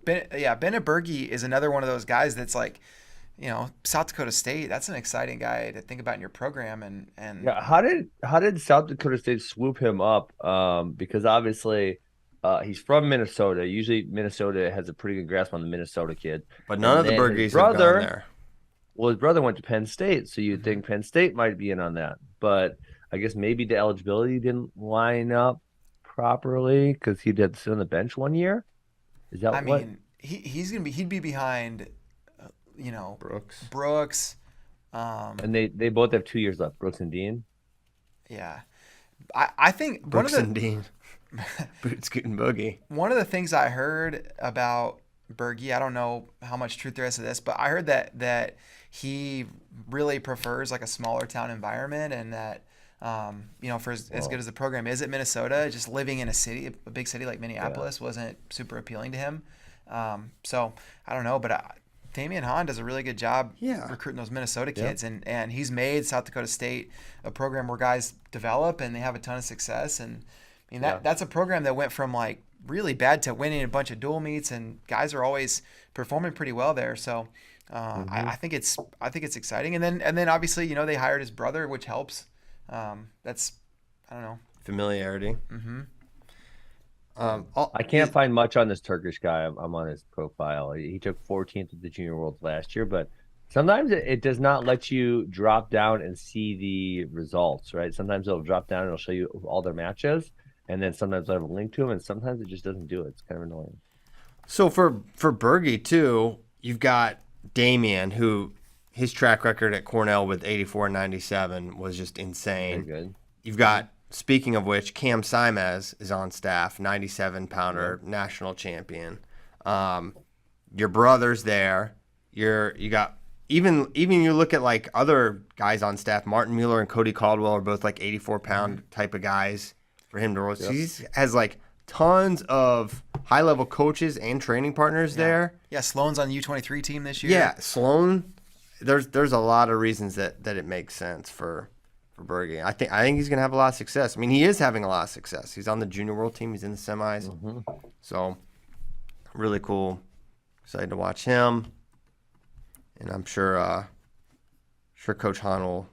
Bennett Bergy is another one of those guys that's like, South Dakota State. That's an exciting guy to think about in your program. And yeah, how did South Dakota State swoop him up? Because obviously, he's from Minnesota. Usually, Minnesota has a pretty good grasp on the Minnesota kid. But none of the Bergys have gone there. Well, his brother went to Penn State, so you'd think Penn State might be in on that. But I guess maybe the eligibility didn't line up properly because he did sit on the bench one year. Is that I mean, he'd be behind, Brooks. And they both have 2 years left, Brooks and Dean. Yeah, I think Brooks and Dean, Boots Scootin' Boogie. One of the things I heard about Bergy, I don't know how much truth there is to this, but I heard that he really prefers like a smaller town environment, and that for as good as the program is at Minnesota, just living in a big city like Minneapolis wasn't super appealing to him. So I don't know, but Damian Hahn does a really good job recruiting those Minnesota kids, and he's made South Dakota State a program where guys develop and they have a ton of success. And I mean that's a program that went from like really bad to winning a bunch of dual meets, and guys are always performing pretty well there. So I think it's exciting. And then obviously they hired his brother, which helps. That's I don't know, familiarity. Mm-hmm. I can't find much on this Turkish guy. I'm on his profile. He took 14th at the Junior Worlds last year, but sometimes it does not let you drop down and see the results, right? Sometimes it'll drop down and it'll show you all their matches, and then sometimes I have a link to them, and sometimes it just doesn't do it. It's kind of annoying. So for Bergy too, you've got Damian, who his track record at Cornell with 84 and 97 was just insane. Very good. You've got, speaking of which, Cam Simez is on staff, 97-pounder national champion. Your brother's there. You got even you look at like other guys on staff. Martin Mueller and Cody Caldwell are both like 84-pound type of guys for him to roll. Yep. He has like tons of high-level coaches and training partners there. Yeah, Sloan's on the U23 team this year. Yeah, Sloan. There's a lot of reasons that it makes sense for Bergy. I think he's gonna have a lot of success. I mean, he is having a lot of success. He's on the Junior World team. He's in the semis. Mm-hmm. So really cool. Excited to watch him. And I'm sure Coach Hahn will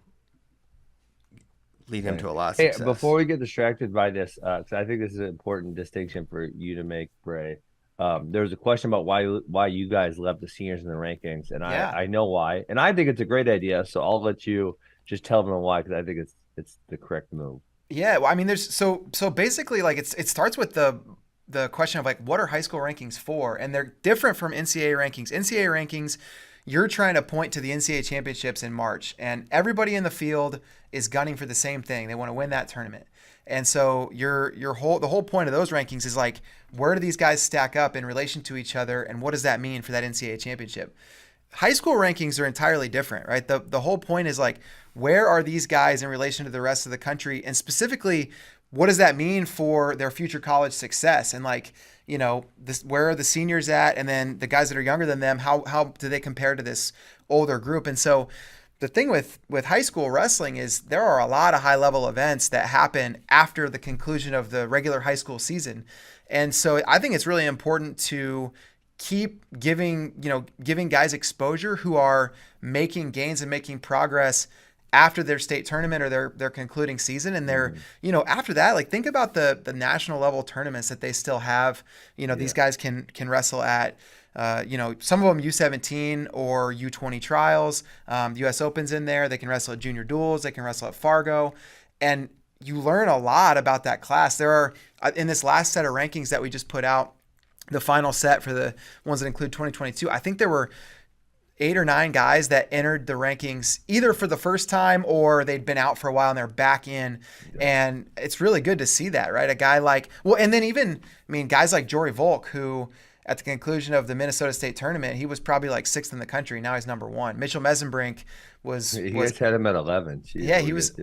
lead him to a lot of Hey, success. before we get distracted by this, because I think this is an important distinction for you to make, Bray. There's a question about why you guys left the seniors in the rankings, and I know why, and I think it's a great idea. So I'll let you just tell them why, because I think it's the correct move. Yeah, well, I mean, there's so basically like it starts with the question of like what are high school rankings for, and they're different from NCAA rankings. NCAA rankings, you're trying to point to the NCAA championships in March, and everybody in the field is gunning for the same thing. They want to win that tournament. And so the whole point of those rankings is like, where do these guys stack up in relation to each other, and what does that mean for that NCAA championship? High school rankings are entirely different, right? The whole point is like, where are these guys in relation to the rest of the country, and specifically, what does that mean for their future college success? And like, where are the seniors at, and then the guys that are younger than them, how do they compare to this older group? And so the thing with high school wrestling is there are a lot of high level events that happen after the conclusion of the regular high school season. And so I think it's really important to keep giving guys exposure who are making gains and making progress after their state tournament or their concluding season. And they're, after that, like think about the national level tournaments that they still have. These guys can wrestle at some of them U17 or U20 trials, US Open's in there. They can wrestle at junior duels. They can wrestle at Fargo. And you learn a lot about that class. There are, in this last set of rankings that we just put out, the final set for the ones that include 2022, I think there were 8 or 9 guys that entered the rankings either for the first time or they'd been out for a while and they're back in. Yeah. And it's really good to see that, right? A guy like, and then even, guys like Jory Volk, who at the conclusion of the Minnesota State tournament, he was probably like 6th in the country. Now he's number 1. Mitchell Mesenbrink was had him at 11. Jeez, yeah, he was.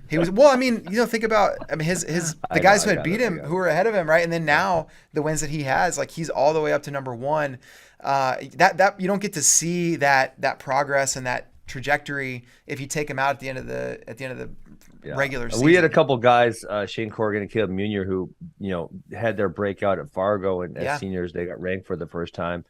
He was well. Think about the guys who had beat him, who were ahead of him, right? And then now the wins that he has, like he's all the way up to number 1. That you don't get to see that progress and that trajectory if you take him out at the end of the regular season. We had a couple guys, Shane Corrigan and Caleb Munier, who had their breakout at Fargo, and as seniors they got ranked for the first time.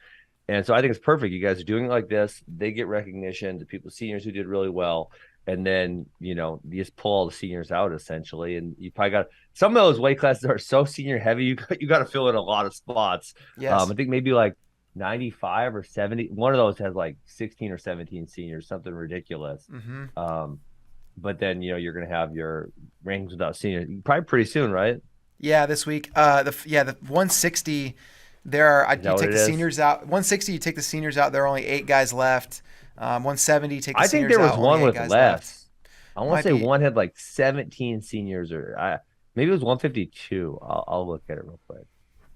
And so I think it's perfect. You guys are doing it like this. They get recognition. The seniors who did really well. And then, you just pull all the seniors out essentially. And you probably got some of those weight classes are so senior heavy. You got to fill in a lot of spots. Yes. I think maybe like 95 or 70. One of those has like 16 or 17 seniors, something ridiculous. Mm-hmm. But then, you're going to have your rankings without seniors probably pretty soon, right? Yeah. This week, the 160, you take the seniors out. 160, you take the seniors out. There are only 8 guys left. 170, take the seniors out. I think there was one with less. Left. I want to say one had like 17 seniors, or maybe it was 152. I'll look at it real quick.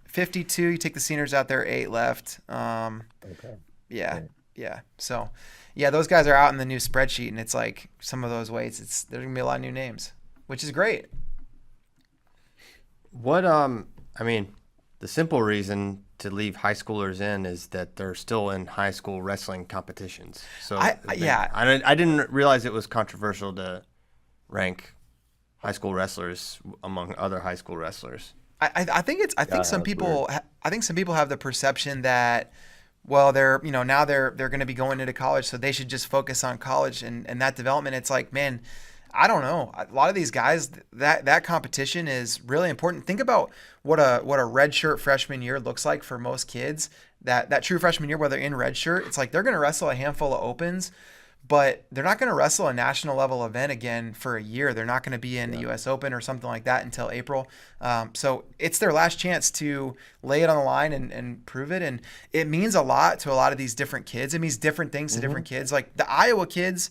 52, you take the seniors out. There are 8 left. Okay. Yeah. So, those guys are out in the new spreadsheet, and it's like some of those weights. There's gonna be a lot of new names, which is great. What the simple reason to leave high schoolers in is that they're still in high school wrestling competitions. So I didn't realize it was controversial to rank high school wrestlers among other high school wrestlers. I think some people have the perception that, well, they're now they're going to be going into college, so they should just focus on college and that development. It's like, man, I don't know. A lot of these guys, that competition is really important. Think about what a redshirt freshman year looks like for most kids. That true freshman year, where they're in redshirt, it's like they're going to wrestle a handful of opens, but they're not going to wrestle a national level event again for a year. They're not going to be in the US Open or something like that until April. So it's their last chance to lay it on the line and prove it. And it means a lot to a lot of these different kids. It means different things to different kids. Like the Iowa kids,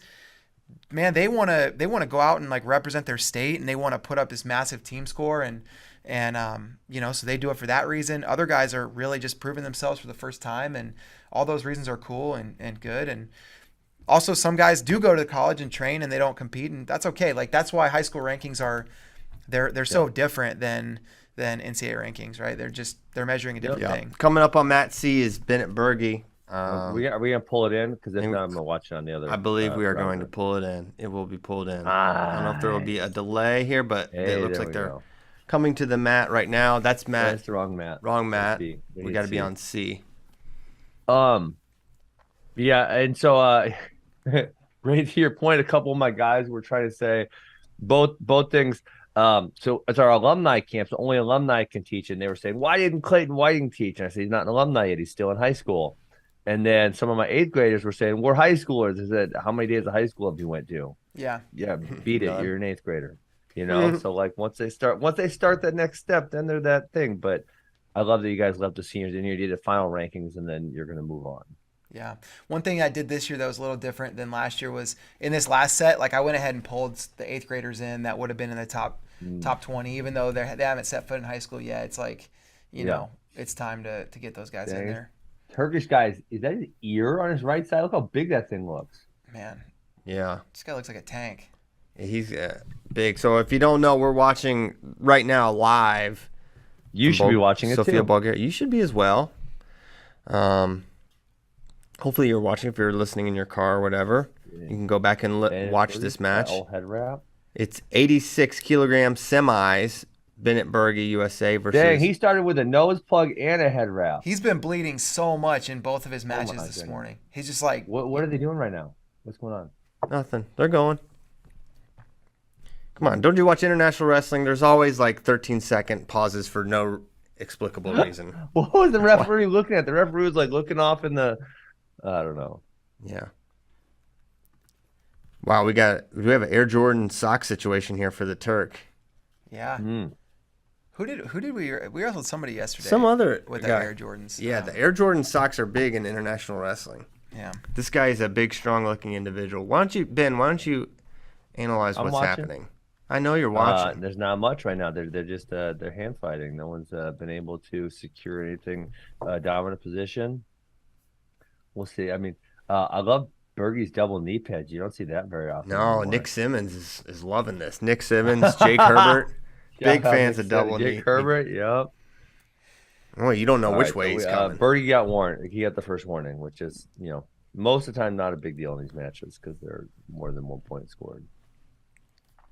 man, they want to go out and like represent their state, and they want to put up this massive team score, and so they do it for that reason. Other guys are really just proving themselves for the first time, and all those reasons are cool and good. And also some guys do go to college and train and they don't compete, and that's okay. Like that's why high school rankings they're so different than NCAA rankings, right? They're measuring a different thing. Coming up on Mat C is Bennett Bergy. Are we gonna pull it in? Because if not, I'm gonna watch it on the other. I believe we are going to pull it in. It will be pulled in. I don't know if there will be a delay here, but it looks like they're coming to the mat right now. That's Matt. That's the wrong Matt. Wrong Matt. We got to be on C. Yeah, and so right to your point, a couple of my guys were trying to say, both things. So it's our alumni camp, so only alumni can teach. And they were saying, why didn't Clayton Whiting teach? And I said, he's not an alumni yet. He's still in high school. And then some of my 8th graders were saying, we're high schoolers. I said, how many days of high school have you went to? Yeah. Yeah, beat it. None. You're an 8th grader. So like once they start that next step, then they're that thing. But I love that you guys left the seniors in here. You did the final rankings, and then you're going to move on. Yeah. One thing I did this year that was a little different than last year was in this last set, like I went ahead and pulled the 8th graders in that would have been in the top 20, even though they haven't set foot in high school yet. It's like, you know, it's time to get those guys in there. Turkish guys, is that his ear on his right side? Look how big that thing looks. Man. Yeah. This guy looks like a tank. He's big. So if you don't know, we're watching right now live. You should be watching it Sofia, too. Bulgaria. You should be as well. Hopefully you're watching if you're listening in your car or whatever. You can go back and watch this match. Old head wrap. It's 86 kilogram semis. Bennett Bergy, USA versus. Dang, he started with a nose plug and a head wrap. He's been bleeding so much in both of his matches this morning. He's just like, What are they doing right now? What's going on? Nothing. They're going. Come on, don't you watch international wrestling? There's always like 13-second pauses for no explicable reason. What was the referee looking at? The referee was like looking off in the, I don't know. Yeah. Wow, we have an Air Jordan sock situation here for the Turk. yeah. Who did we wrestled somebody yesterday? Some other with guy. the Air Jordans. Yeah, the Air Jordan socks are big in international wrestling. Yeah. This guy is a big, strong-looking individual. Why don't you analyze what's happening? I know you're watching. There's not much right now. They're just they're hand fighting. No one's been able to secure anything dominant position. We'll see. I mean, I love Bergy's double knee pads. You don't see that very often. No, anymore. Nick Simmons is loving this. Nick Simmons, Jake Herbert, big fans of double knee. Jake Herbert, yep. Well, you don't know which way so he's coming. Bergy got warned. He got the first warning, which is, most of the time not a big deal in these matches because they're more than 1 point scored.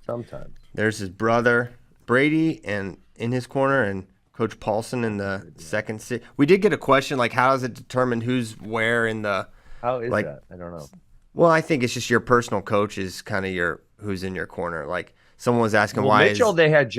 Sometimes. There's his brother Brady, and in his corner, and Coach Paulson in the second seat. We did get a question like, how is it determined who's where in the? How is that? I don't know. Well, I think it's just your personal coach is kind of who's in your corner. Like someone was asking Mitchell, they had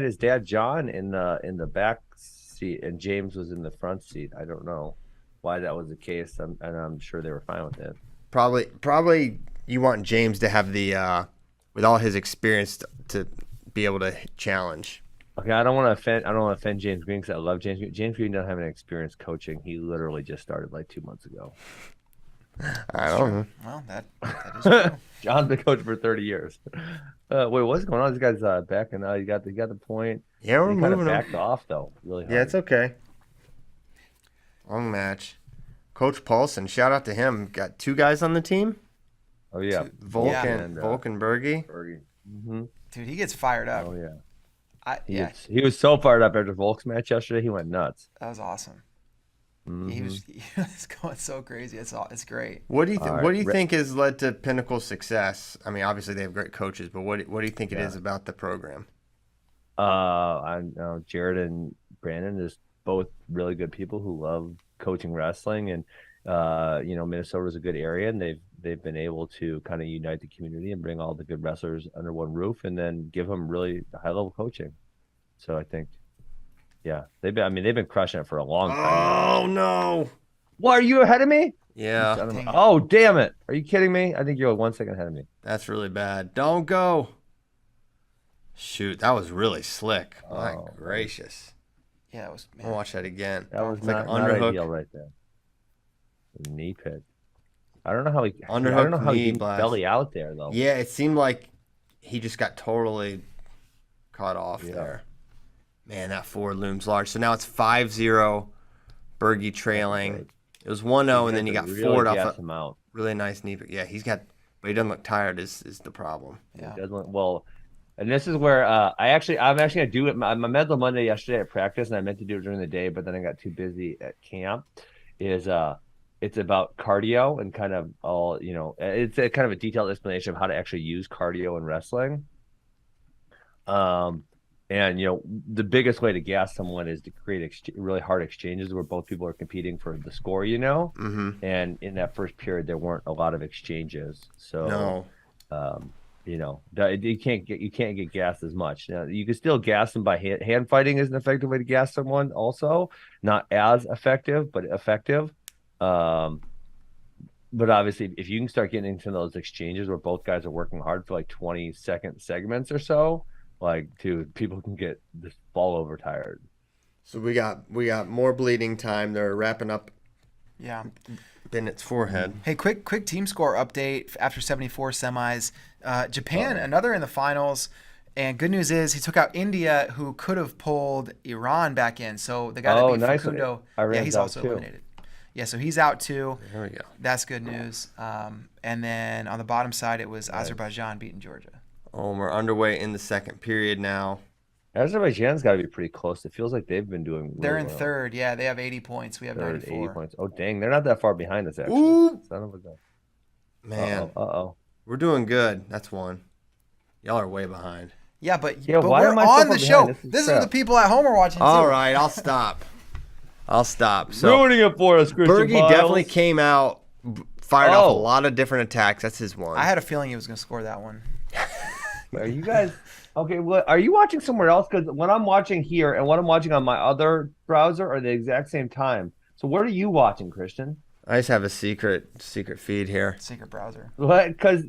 his dad John in the back seat, and James was in the front seat. I don't know why that was the case. I'm sure they were fine with it. Probably you want James to have the with all his experience to be able to challenge. Okay, I don't want to offend James Green because I love James Green. James Green doesn't have any experience coaching. He literally just started like 2 months ago. I don't know. Well, that is true. John's been coaching for 30 years. Wait, what's going on? This guy's backing out. You got the point. Yeah, we're he moving kind of him. backed off though. Really hard. Yeah, it's okay. Long match. Coach Paulson, shout out to him. Got 2 guys on the team. Oh yeah, Volk Yeah. and Bergy. Bergy. Mm-hmm. Dude, he gets fired up. Oh yeah. Yeah, He was so fired up after Volk's match yesterday. He went nuts. that was awesome. Mm-hmm. He was going so crazy. It's great. What do you All right. What do you think has led to Pinnacle's success? I mean, obviously they have great coaches, but what do you think it is about the program? I know Jared and Brandon is both really good people who love coaching wrestling, and Minnesota is a good area, and they've been able to kind of unite the community and bring all the good wrestlers under one roof, and then give them really high level coaching. So I think, yeah, they've been crushing it for a long time. Oh no! What, are you ahead of me? Yeah, Dang it. Oh damn it! Are you kidding me? I think you're 1 second ahead of me. that's really bad. Don't go. Shoot, that was really slick. My Oh, gracious! Yeah, it was. I'll watch that again. That was It's like not, an not underhook. ideal right there. Knee pick. I don't know how he. I Underhook don't know how knee he blast. belly out there though. Yeah, it seemed like he just got totally caught off Yeah. there. Man, that forward looms large. So now it's 5-0, Bergy trailing. It was 1-0, and then you got really Ford off gas a him out. really nice knee. Yeah, but he doesn't look tired is the problem. Yeah. He doesn't, well, and this is where I'm actually gonna do it. My mental Monday yesterday at practice, and I meant to do it during the day, but then I got too busy at camp. It's about cardio and kind of all, it's a kind of a detailed explanation of how to actually use cardio in wrestling. And the biggest way to gas someone is to create really hard exchanges where both people are competing for the score, Mm-hmm. and in that first period there weren't a lot of exchanges. So No. You can't get gassed as much. Now, you can still gas them by hand fighting is an effective way to gas someone. Also, not as effective, but effective. But obviously, if you can start getting into those exchanges where both guys are working hard for like 20-second segments or so, like, dude, people can get just fall over tired. So we got more bleeding time. They're wrapping up. Yeah. Bennett's forehead. Hey, quick team score update after 74 semis. Japan, another in the finals. And good news is he took out India, who could have pulled Iran back in. So the guy that beat nice. Facundo, he's also eliminated. Yeah, so he's out too. There we go. That's good news. And then on the bottom side, it was Azerbaijan beating Georgia. Oh, we're underway in the second period now. Azerbaijan's got to be pretty close. It feels like they've been doing really They're in well. third. Yeah, they have 80 points. We have 94. 80 points. Oh, dang. They're not that far behind us, actually. Ooh. Son of a gun. Man. Uh-oh. We're doing good. That's one. Y'all are way behind. Yeah, but why we're am I so on the far show. behind? This is the people at home are watching, too. All right, I'll stop. So Ruining it for us, Christian Bergy Piles. definitely came out, fired off a lot of different attacks. That's his one. I had a feeling he was going to score that one. Are you guys... Okay, well, are you watching somewhere else? Because when I'm watching here and what I'm watching on my other browser are the exact same time. So what are you watching, Christian? I just have a secret feed here. Secret browser. What? Because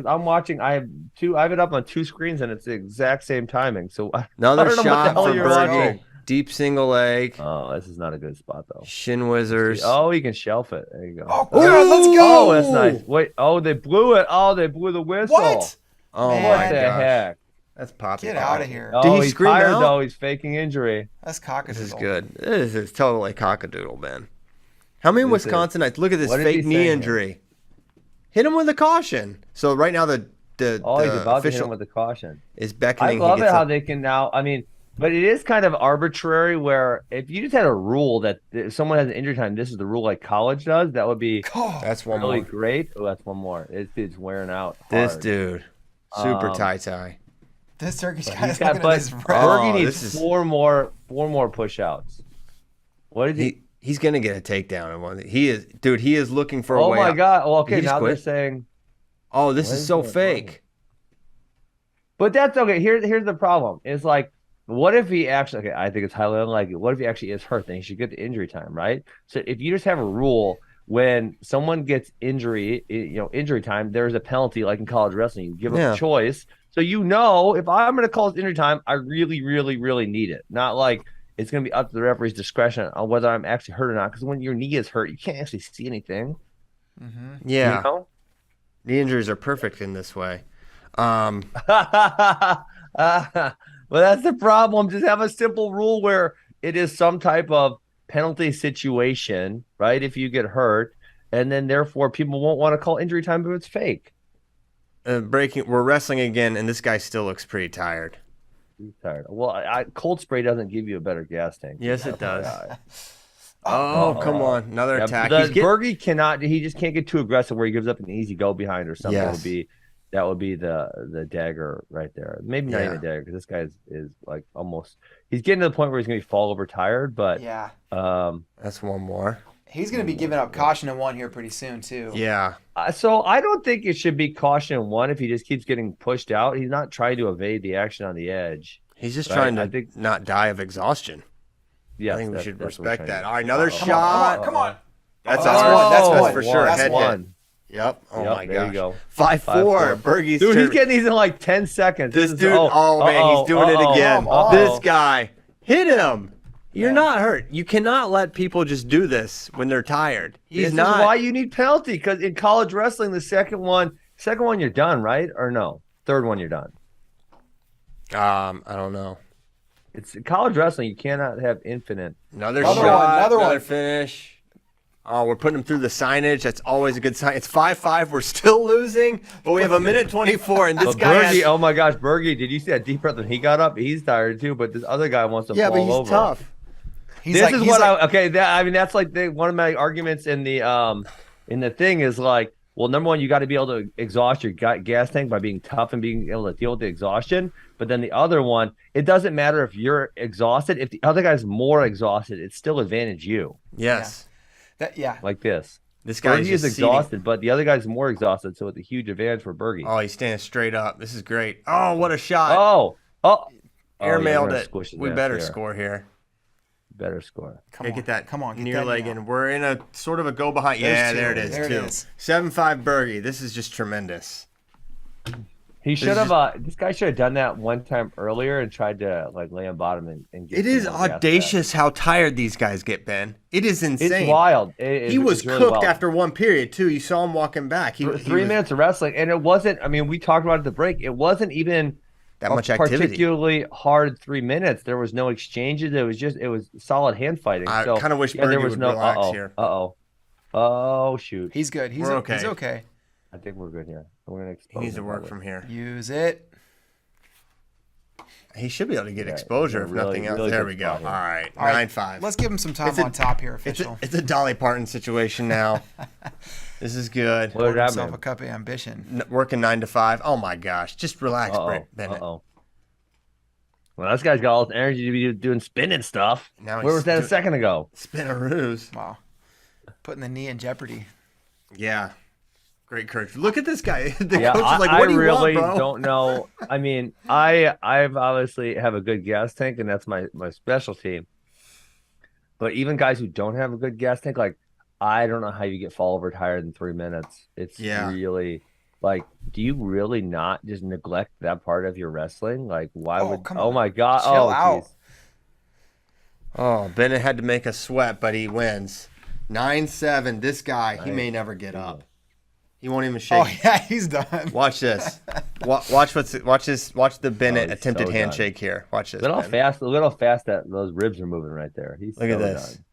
I'm watching. I have it up on two screens and it's the exact same timing. So Another I don't know shot what the hell for you're Bergy. watching. Deep single leg. Oh, this is not a good spot though. Shin whizzers. Oh, you can shelf it. There you go. Oh, God, let's go. Oh, that's nice. Wait. Oh, they blew it. Oh, they blew the whistle. What? Oh Man. my What the gosh. heck? That's Poppy. Get out of here. Oh, Did he he's scream tired out? though. He's faking injury. That's cockadoodle. This is good. This is totally cockadoodle, man. How many This is- Wisconsinites? Look at this What is he fake knee saying injury. Hit him with a caution. So right now the He's about to hit him official with the caution. is I beckoning. love it how they can now. I mean, but it is kind of arbitrary. Where if you just had a rule that if someone has an injury time, this is the rule like college does. That would be That's one really more. great. Oh, that's one more. It's wearing out. This hard. dude, super Um, This tie. Turkish But guy he's is got, looking at his but breath. Bergy Oh, needs this is- four more push-outs. What did he? He's gonna get a takedown in one. He is, dude. He is looking for a Oh way my out. God! Well, okay, Did he just now they're quit? saying. Oh, this What is is so that fake. But that's okay. Here's the problem. It's like, what if he actually? Okay, I think it's highly unlikely. What if he actually is hurt? Then he should get the injury time, right? So if you just have a rule when someone gets injury time, there's a penalty like in college wrestling. You give them a choice. So if I'm going to call this injury time, I really, really, really need it. Not like it's going to be up to the referee's discretion on whether I'm actually hurt or not. Because when your knee is hurt, you can't actually see anything. Mm-hmm. Yeah, You know? the injuries are perfect in this way. Well, that's the problem. Just have a simple rule where it is some type of penalty situation, right? If you get hurt, and then therefore people won't want to call injury time if it's fake. We're wrestling again, and this guy still looks pretty tired. He's tired. Well, cold spray doesn't give you a better gas tank. Yes, it does. Yeah. Oh, come on, another attack. Bergy cannot. He just can't get too aggressive where he gives up an easy go behind or something. Yes. That would be the dagger right there. Maybe not even a dagger because this guy is like almost. He's getting to the point where he's going to be fall over tired. But Yeah. That's one more. He's going to be giving up caution in one here pretty soon, too. Yeah. So I don't think it should be caution one if he just keeps getting pushed out. He's not trying to evade the action on the edge. He's just Right, trying I to think- not die of exhaustion. Yes, I think we should that's what we're respect trying that. to All right, another Come shot. on, come on. That's That's our- one, that's that's one. for sure. That's Head one. hit. Yep. Oh Yep, my there gosh. you go. 5-4. Bergy's Dude, he's turn. getting these in like 10 seconds. This is- dude. Oh man, he's doing it again. This guy hit him. You're not hurt. You cannot let people just do this when they're tired. He's This not. is why you need penalty, because in college wrestling, the second one you're done, right? Or no? Third one you're done. I don't know. It's in college wrestling, you cannot have infinite. Another Another shot. one, another one. Finish. Oh, we're putting him through the signage. That's always a good sign. It's 5-5. We're still losing, but we have a minute 24, and this But guy. Bergy, oh my gosh, Bergy, did you see that deep breath when he got up? He's tired too, but this other guy wants to yeah, fall but he's over. tough. I mean, that's like one of my arguments in the thing is like, well, number one, you got to be able to exhaust your gas tank by being tough and being able to deal with the exhaustion. But then the other one, it doesn't matter if you're exhausted. If the other guy's more exhausted, it's still advantage you. Yes. Yeah. Like this. This guy's Bergy is just seating. exhausted, but the other guy's more exhausted, so it's a huge advantage for Bergy. Oh, he's standing straight up. This is great. Oh, what a shot. Oh. Airmailed yeah, it. We better score here. Better score. Come on. Get that Get near that leg now. in. We're in a sort of a go behind. There's two. There it is. There it two. is. 7-5 Bergy. This is just tremendous. He should have. This guy should have done that one time earlier and tried to lay on bottom and get. It is audacious how tired these guys get, Ben. It is insane. It's wild. He was really cooked wild. after one period too. You saw him walking back. He 3 minutes of wrestling, and it wasn't. I mean, we talked about it at the break. It wasn't even that much activity. Particularly hard 3 minutes. There was no exchanges. It was solid hand fighting. I so, kind of wish Bergy would relax here. Oh shoot. He's good. He's okay. He's okay. I think we're good here. We're gonna expose. He needs to work from here. Use it. He should be able to get exposure if nothing else. Really there we go. All right, 9-5. Let's give him some time on top here, official. It's a Dolly Parton situation now. This is good. What did that himself mean? a cup of ambition. Working 9 to 5. Oh my gosh, just relax, Bennett. Well, this guy's got all this energy to be doing spinning stuff. Now Where was that a second ago? Spinaroos. Wow, putting the knee in jeopardy. Yeah. Great courage. Look at this guy. The Yeah, coach is like, what do you really want, bro? don't know. I mean, I've obviously have a good gas tank, and that's my specialty. But even guys who don't have a good gas tank, I don't know how you get fall over higher than 3 minutes. It's really do you really not just neglect that part of your wrestling? Why would? Oh my God! Chill out. Geez. Oh, Bennett had to make a sweat, but he wins. 9-7. This guy, he may never get up. He won't even shake. Oh yeah, he's done. Watch this. Watch the Bennett attempted handshake here. Watch this. Look how fast that those ribs are moving right there. Look at this. Done.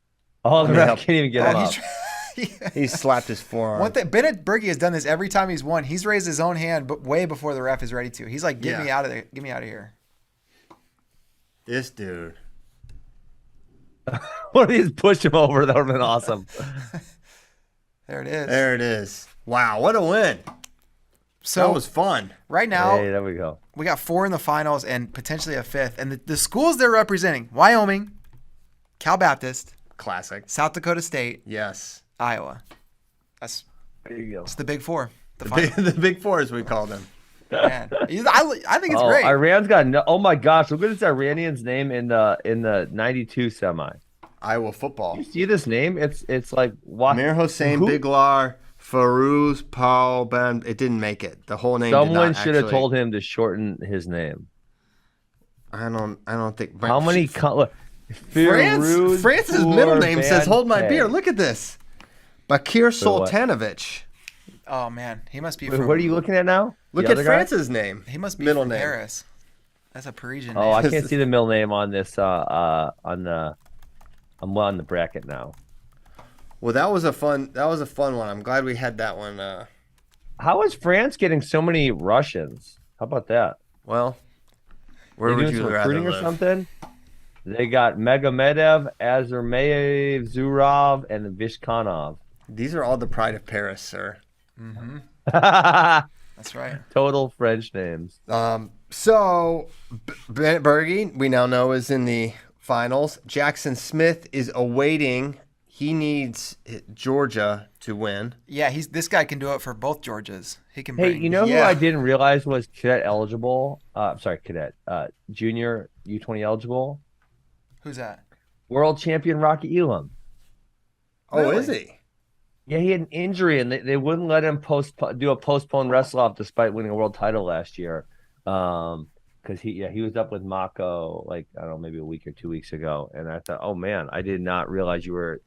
Oh, the ref can't even get him up. He slapped his forearm. One thing, Bennett Bergy has done this every time he's won. He's raised his own hand, but way before the ref is ready to. He's like, "Get me out of there! Get me out of here!" This dude. What if he just pushed him over? That would have been awesome. There it is. There it is. Wow, what a win. So that was fun. Right now, hey, there we go. We got 4 in the finals and potentially a 5th. And the schools they're representing: Wyoming, Cal Baptist, classic, South Dakota State, yes, Iowa. There you go. It's the Big Four. The Big Four, as we call them. Man, I think it's great. Iran's got oh my gosh! Look at this Iranian's name in the 92 semi. Iowa football. You see this name? It's like what? Amir Hossein Biglar, Farouz Paul Ben. It didn't make it. The whole name. Someone should have told him to shorten his name. I don't think. How many? France's middle name says "Hold my beer." Look at this. Bakir Sultanovic. Oh man, he must be. What are you looking at now? Look at France's name. He must be middle from name. Paris. That's a Parisian name. Oh, I can't see the middle name on this. I'm on the bracket now. Well, that was a fun one. I'm glad we had that one. How is France getting so many Russians? How about that? Well, where would you rather live? Or something? They got Megamedev, Azermayev, Zurov, and Vishkanov. These are all the pride of Paris, sir. Mm-hmm. That's right. Total French names. So Bennett Bergy, we now know, is in the finals. Jackson Smith is awaiting. He needs Georgia to win. Yeah, this guy can do it for both Georgias. He can. Hey, you know who I didn't realize was cadet eligible? Junior U20 eligible. Who's that? World champion Rocky Elam. Oh, really? Is he? Yeah, he had an injury, and they wouldn't let him do a postponed wrestle off despite winning a world title last year. Because he was up with Mako I don't know, maybe a week or 2 weeks ago, and I thought, oh man, I did not realize you were.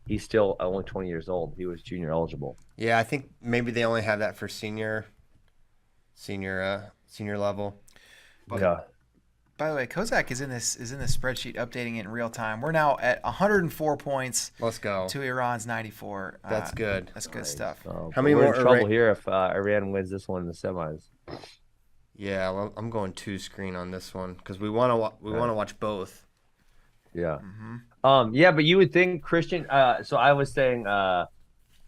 He's still only 20 years old. He was junior eligible. Yeah, I think maybe they only have that for senior level. But, yeah. By the way, Kozak is in this spreadsheet, updating it in real time. We're now at 104 points. Let's go to Iran's 94. That's good. That's good stuff. So, how many more in trouble here if Iran wins this one in the semis? Yeah, well, I'm going 2-screen on this one because we want to watch both. Yeah. Mm-hmm. Yeah, but you would think Christian. So I was saying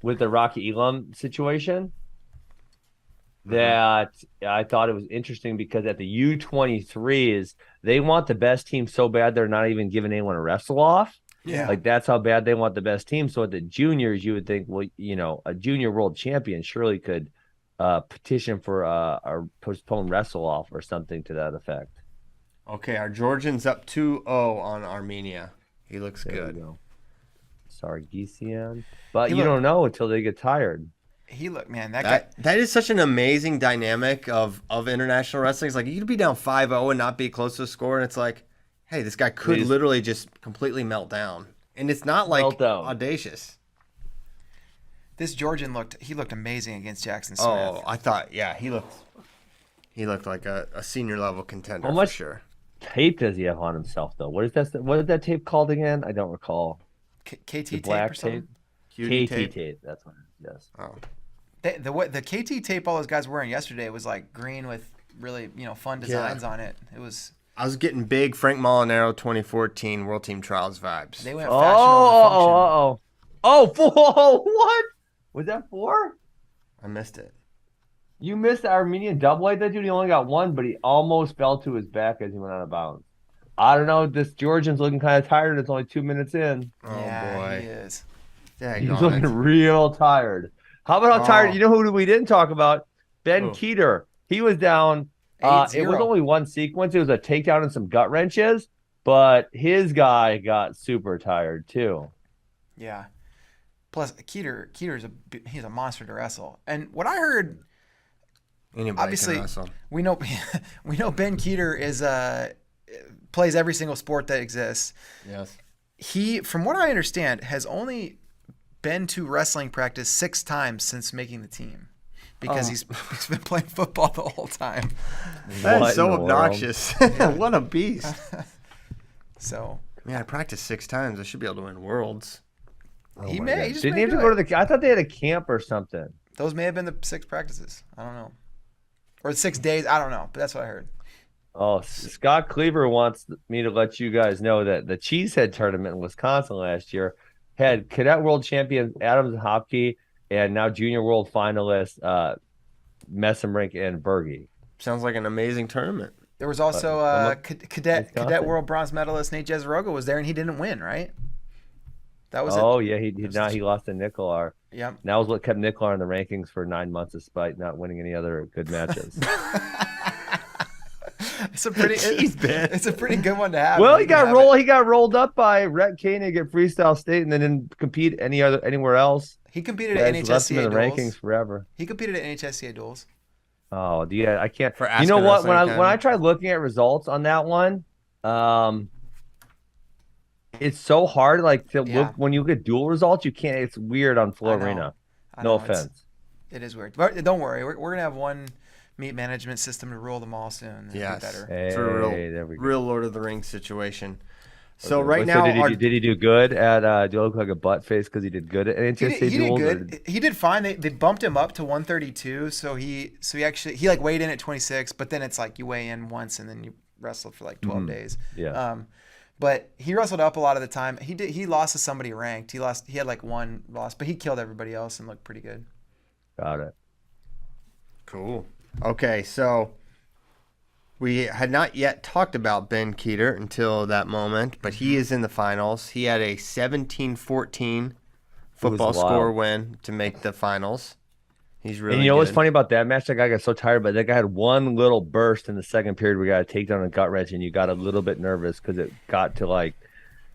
with the Rocky Elam situation. That I thought it was interesting because at the U23s, they want the best team so bad they're not even giving anyone a wrestle off. Yeah. Like that's how bad they want the best team. So at the juniors, you would think, well, a junior world champion surely could petition for a postponed wrestle off or something to that effect. Okay, our Georgian's up 2-0 on Armenia. He looks There good. you go. Sargsyan. But He you looked- don't know until they get tired. He looked, man, that guy. That is such an amazing dynamic of international wrestling. It's like you could be down 5-0 and not be close to a score, and it's like, hey, this guy could literally just completely melt down. And it's not like audacious. This Georgian looked amazing against Jackson Smith. Oh, I thought, yeah, he looked like a senior level contender much for sure. Tape does he have on himself though? What is that? What is that tape called again? I don't recall. KT The tape black or something? QT KT tape. That's what it is. Yes. Oh. The KT tape all those guys were wearing yesterday was like green with really fun designs on it. It was. I was getting big Frank Molinaro 2014 World Team Trials vibes. They went fashion over function. What? Was that 4? I missed it. You missed the Armenian double like that dude. He only got 1, but he almost fell to his back as he went out of bounds. I don't know. This Georgian's looking kind of tired. It's only 2 minutes in. Oh Yeah, boy, he is. He's looking real tired. How about how tired? You know who we didn't talk about? Ben Who? Keeter. He was down. It was 8-0. only one sequence. It was a takedown and some gut wrenches, but his guy got super tired too. Yeah. Plus, he's a monster to wrestle. And what I heard, Anybody obviously, can wrestle. we know Ben Keeter is plays every single sport that exists. Yes. He, from what I understand, has only been to wrestling practice 6 times since making the team. Because he's been playing football the whole time. That What is so in the world? obnoxious. What a beast. So Man, I practiced 6 times. I should be able to win worlds. he my may. God. He just Didn't may he have to do go it. to the? I thought they had a camp or something. Those may have been the 6 practices. I don't know. Or 6 days. I don't know. But that's what I heard. Oh, Scott Cleaver wants me to let you guys know that the Cheesehead tournament in Wisconsin last year had cadet world champion Adams and Hopke and now junior world finalist Messenbrink and Bergy. Sounds like an amazing tournament. There was also cadet Wisconsin. world bronze medalist Nate Jezeroga was there, and he didn't win, right? That was Oh it. yeah, he lost to Nicolar. Yep. And that was what kept Nicolar in the rankings for 9 months, despite not winning any other good matches. It's a pretty Jeez, Ben. it's a pretty good one to have. Well, You he can got have it. He got rolled up by Rhett Koenig at Freestyle State, and then didn't compete anywhere else. He competed at Guys left him in NHSCA the duels. rankings forever. He competed at NHSCA duels. Oh, yeah, I can't. For You know Aspen what? When Wrestling I Academy. tried looking at results on that one, it's so hard. Like to Yeah. look when you get dual results, you can't. It's weird on Flow I know. Arena. I No know, it's- offense. It is weird. But don't worry. We're going to have one meet management system to rule them all soon. It'll be Yes. better. It's a There we go. real Lord of the Rings situation. So Okay. right now, did he do good at? Do I look like a butt face because he did good at NHSA He did duels? good. He did fine. They bumped him up to 132, so he actually like weighed in at 26, but then it's like you weigh in once and then you wrestled for like 12 days. Yeah. But he wrestled up a lot of the time. He lost to somebody ranked. He had like one loss, but he killed everybody else and looked pretty good. Got it. Cool. Okay, so we had not yet talked about Ben Keeter until that moment, but he is in the finals. He had a 17-14 football score win to make the finals. He's really And you know what's good. funny about that match? That guy got so tired, but that guy had one little burst in the second period where you got to take down a gut wrench, and you got a little bit nervous because it got to like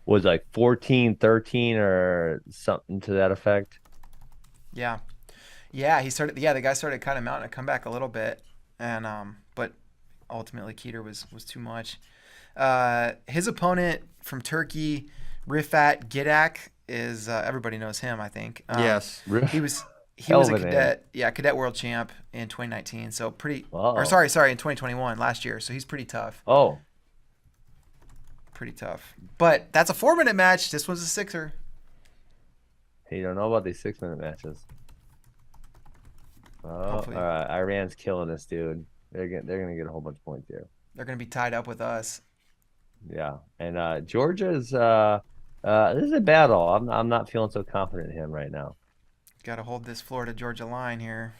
14-13 or something to that effect. Yeah. The guy started kind of mounting a comeback a little bit, and but ultimately Keeter was too much. His opponent from Turkey, Rifat Gidak, is everybody knows him, I think. Yes. He was Hell a of a name. cadet world champ in 2019. So pretty. Wow. Or sorry, in 2021 last year. So he's pretty tough. Oh, Pretty tough. But that's a 4-minute match. This one's a 6er. hey, you don't know about these 6-minute matches. Oh, Hopefully. all right. Iran's killing this dude. They're gonna get a whole bunch of points here. They're gonna be tied up with us. Yeah, and Georgia's this is a battle. I'm not feeling so confident in him right now. Got to hold this Florida Georgia line here.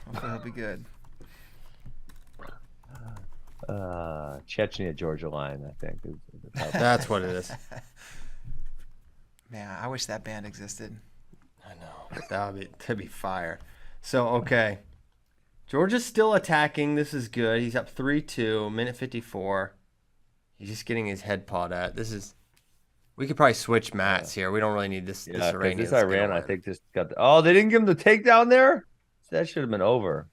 Hopefully he'll be good. Chechnya Georgia line, I think. Is the top. That's what it is. Man, I wish that band existed. I know. That'd be fire. So, okay. Georgia's still attacking. This is good. He's up 3-2, minute 54. He's just getting his head pawed at. We could probably switch mats here. We don't really need this. Yeah, this this Iran, I think, just got. They didn't give him the takedown there. That should have been over.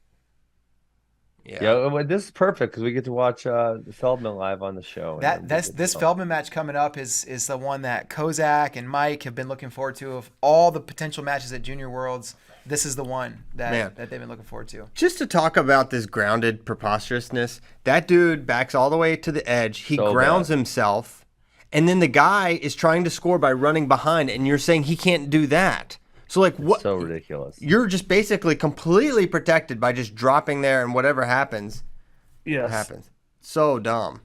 Yeah, but this is perfect because we get to watch Feldman live on the show. This Feldman match coming up is the one that Kozak and Mike have been looking forward to. Of all the potential matches at Junior Worlds, this is the one that they've been looking forward to. Just to talk about this grounded preposterousness, that dude backs all the way to the edge. He grounds himself, and then the guy is trying to score by running behind, and you're saying he can't do that. So like what? So ridiculous. You're just basically completely protected by just dropping there, and whatever happens, happens. So dumb.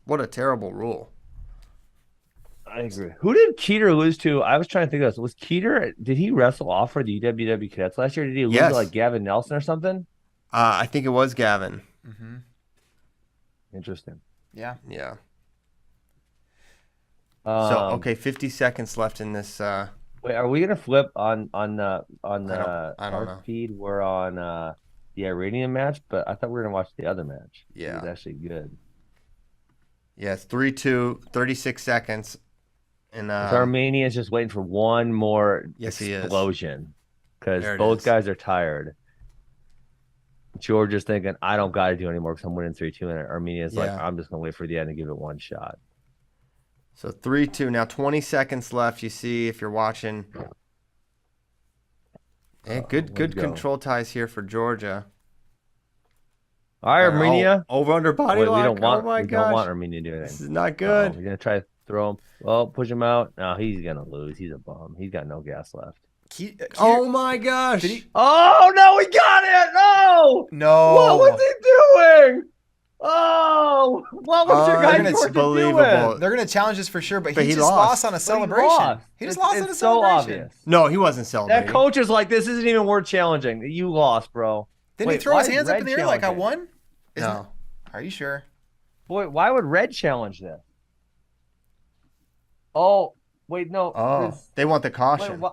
What a terrible rule. I agree. Who did Keeter lose to? I was trying to think of this. Was Keeter? Did he wrestle off for the UWW Cadets last year? Did he lose to like Gavin Nelson or something? I think it was Gavin. Mm-hmm. Interesting. Yeah. Yeah. So 50 seconds left in this. Wait, are we gonna flip on our know. feed? We're on the Iranian match, but I thought we were gonna watch the other match. Yeah, it was actually good. Yeah, it's 3-2, 36 seconds, and Armenia's just waiting for one more explosion because both guys are tired. Georgia's thinking, I don't got to do anymore because I'm winning 3-2, and Armenia's like, I'm just gonna wait for the end and give it one shot. So 3-2. Now 20 seconds left. You see if you're watching. Hey, good control ties here for Georgia. All right, Armenia. Over under body lock. We don't want Armenia doing anything. This is not good. We're gonna try to throw him. Well, push him out. No, he's gonna lose. He's a bum. He's got no gas left. Oh my gosh! Oh no, he got it! No! What was he doing? Oh, what was your guy doing? They're gonna challenge this for sure, but he just lost on a celebration. He just lost on a celebration. So obvious. No, he wasn't celebrating. That coach is like, this isn't even worth challenging. You lost, bro. Didn't he throw his hands up in the air like I won? No. Are you sure? Boy, why would Red challenge this? Oh, wait, no. Oh, they want the caution.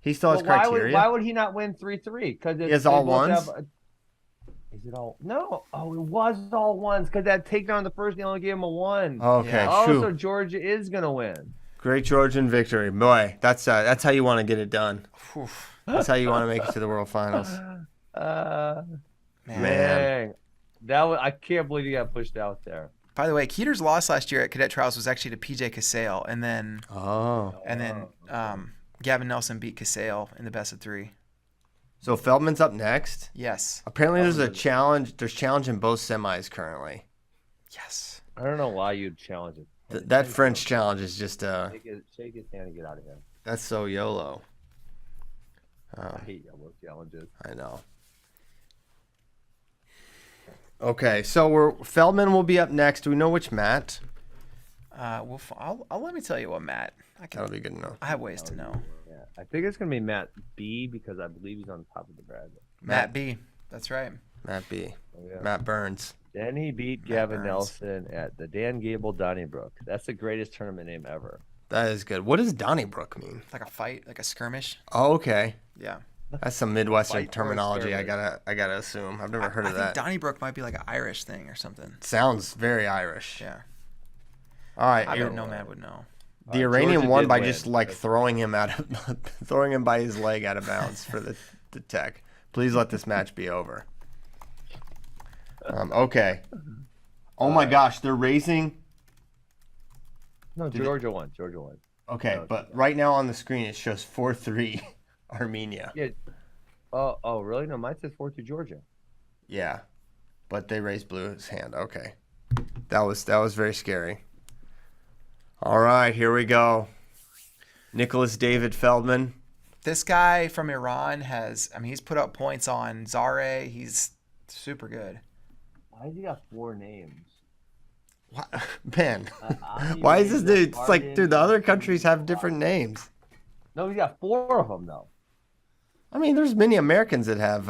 He still has criteria. Why would he not win 3-3? Because he has all ones. Is it all? No. Oh, it was all ones because that takedown in the first, they only gave him a 1. Okay. Yeah. Oh, so Georgia is gonna win. Great Georgian victory, boy. That's how you want to get it done. That's how you want to make it to the World Finals. Man. I can't believe he got pushed out there. By the way, Keeter's loss last year at Cadet Trials was actually to PJ Casale, and then Gavin Nelson beat Casale in the best of 3. So Feldman's up next? Yes. Apparently there's a challenge. There's challenge in both semis currently. Yes. I don't know why you'd challenge it. That French challenge is just shake his hand and get out of here. That's so YOLO. I hate YOLO challenges. I know. Okay, so Feldman will be up next. Do we know which mat? I'll let me tell you what mat. That'll be good to know. I have ways to know. Yeah, I think it's gonna be Matt B because I believe he's on top of the bracket. Matt B. That's right. Matt B. Oh, yeah. Matt Burns. Then he beat Gavin Nelson at the Dan Gable Donnybrook. That's the greatest tournament name ever. That is good. What does Donnybrook mean? Like a fight, like a skirmish. Oh, okay. Yeah. That's some Midwestern terminology. I gotta assume. I've never heard of that. I think Donnybrook might be like an Irish thing or something. Sounds very Irish. Yeah. All right. I bet Nomad would know. The Iranian won by just like throwing him by his leg out of bounds for the tech. Please let this match be over. Okay. Oh my gosh, they're raising. No, Georgia won. Okay, no, but right now on the screen it shows 4-3 Armenia. Yeah. Oh, really? No, mine says 4-2 Georgia. Yeah, but they raised Blue's hand. Okay, that was very scary. All right, here we go. Nicholas David Feldman. This guy from Iran he's put up points on Zare. He's super good. Why has he got 4 names? What? Ben, why is this dude? It's like, dude, the other countries have different names. No, he's got 4 of them, though. I mean, there's many Americans that have.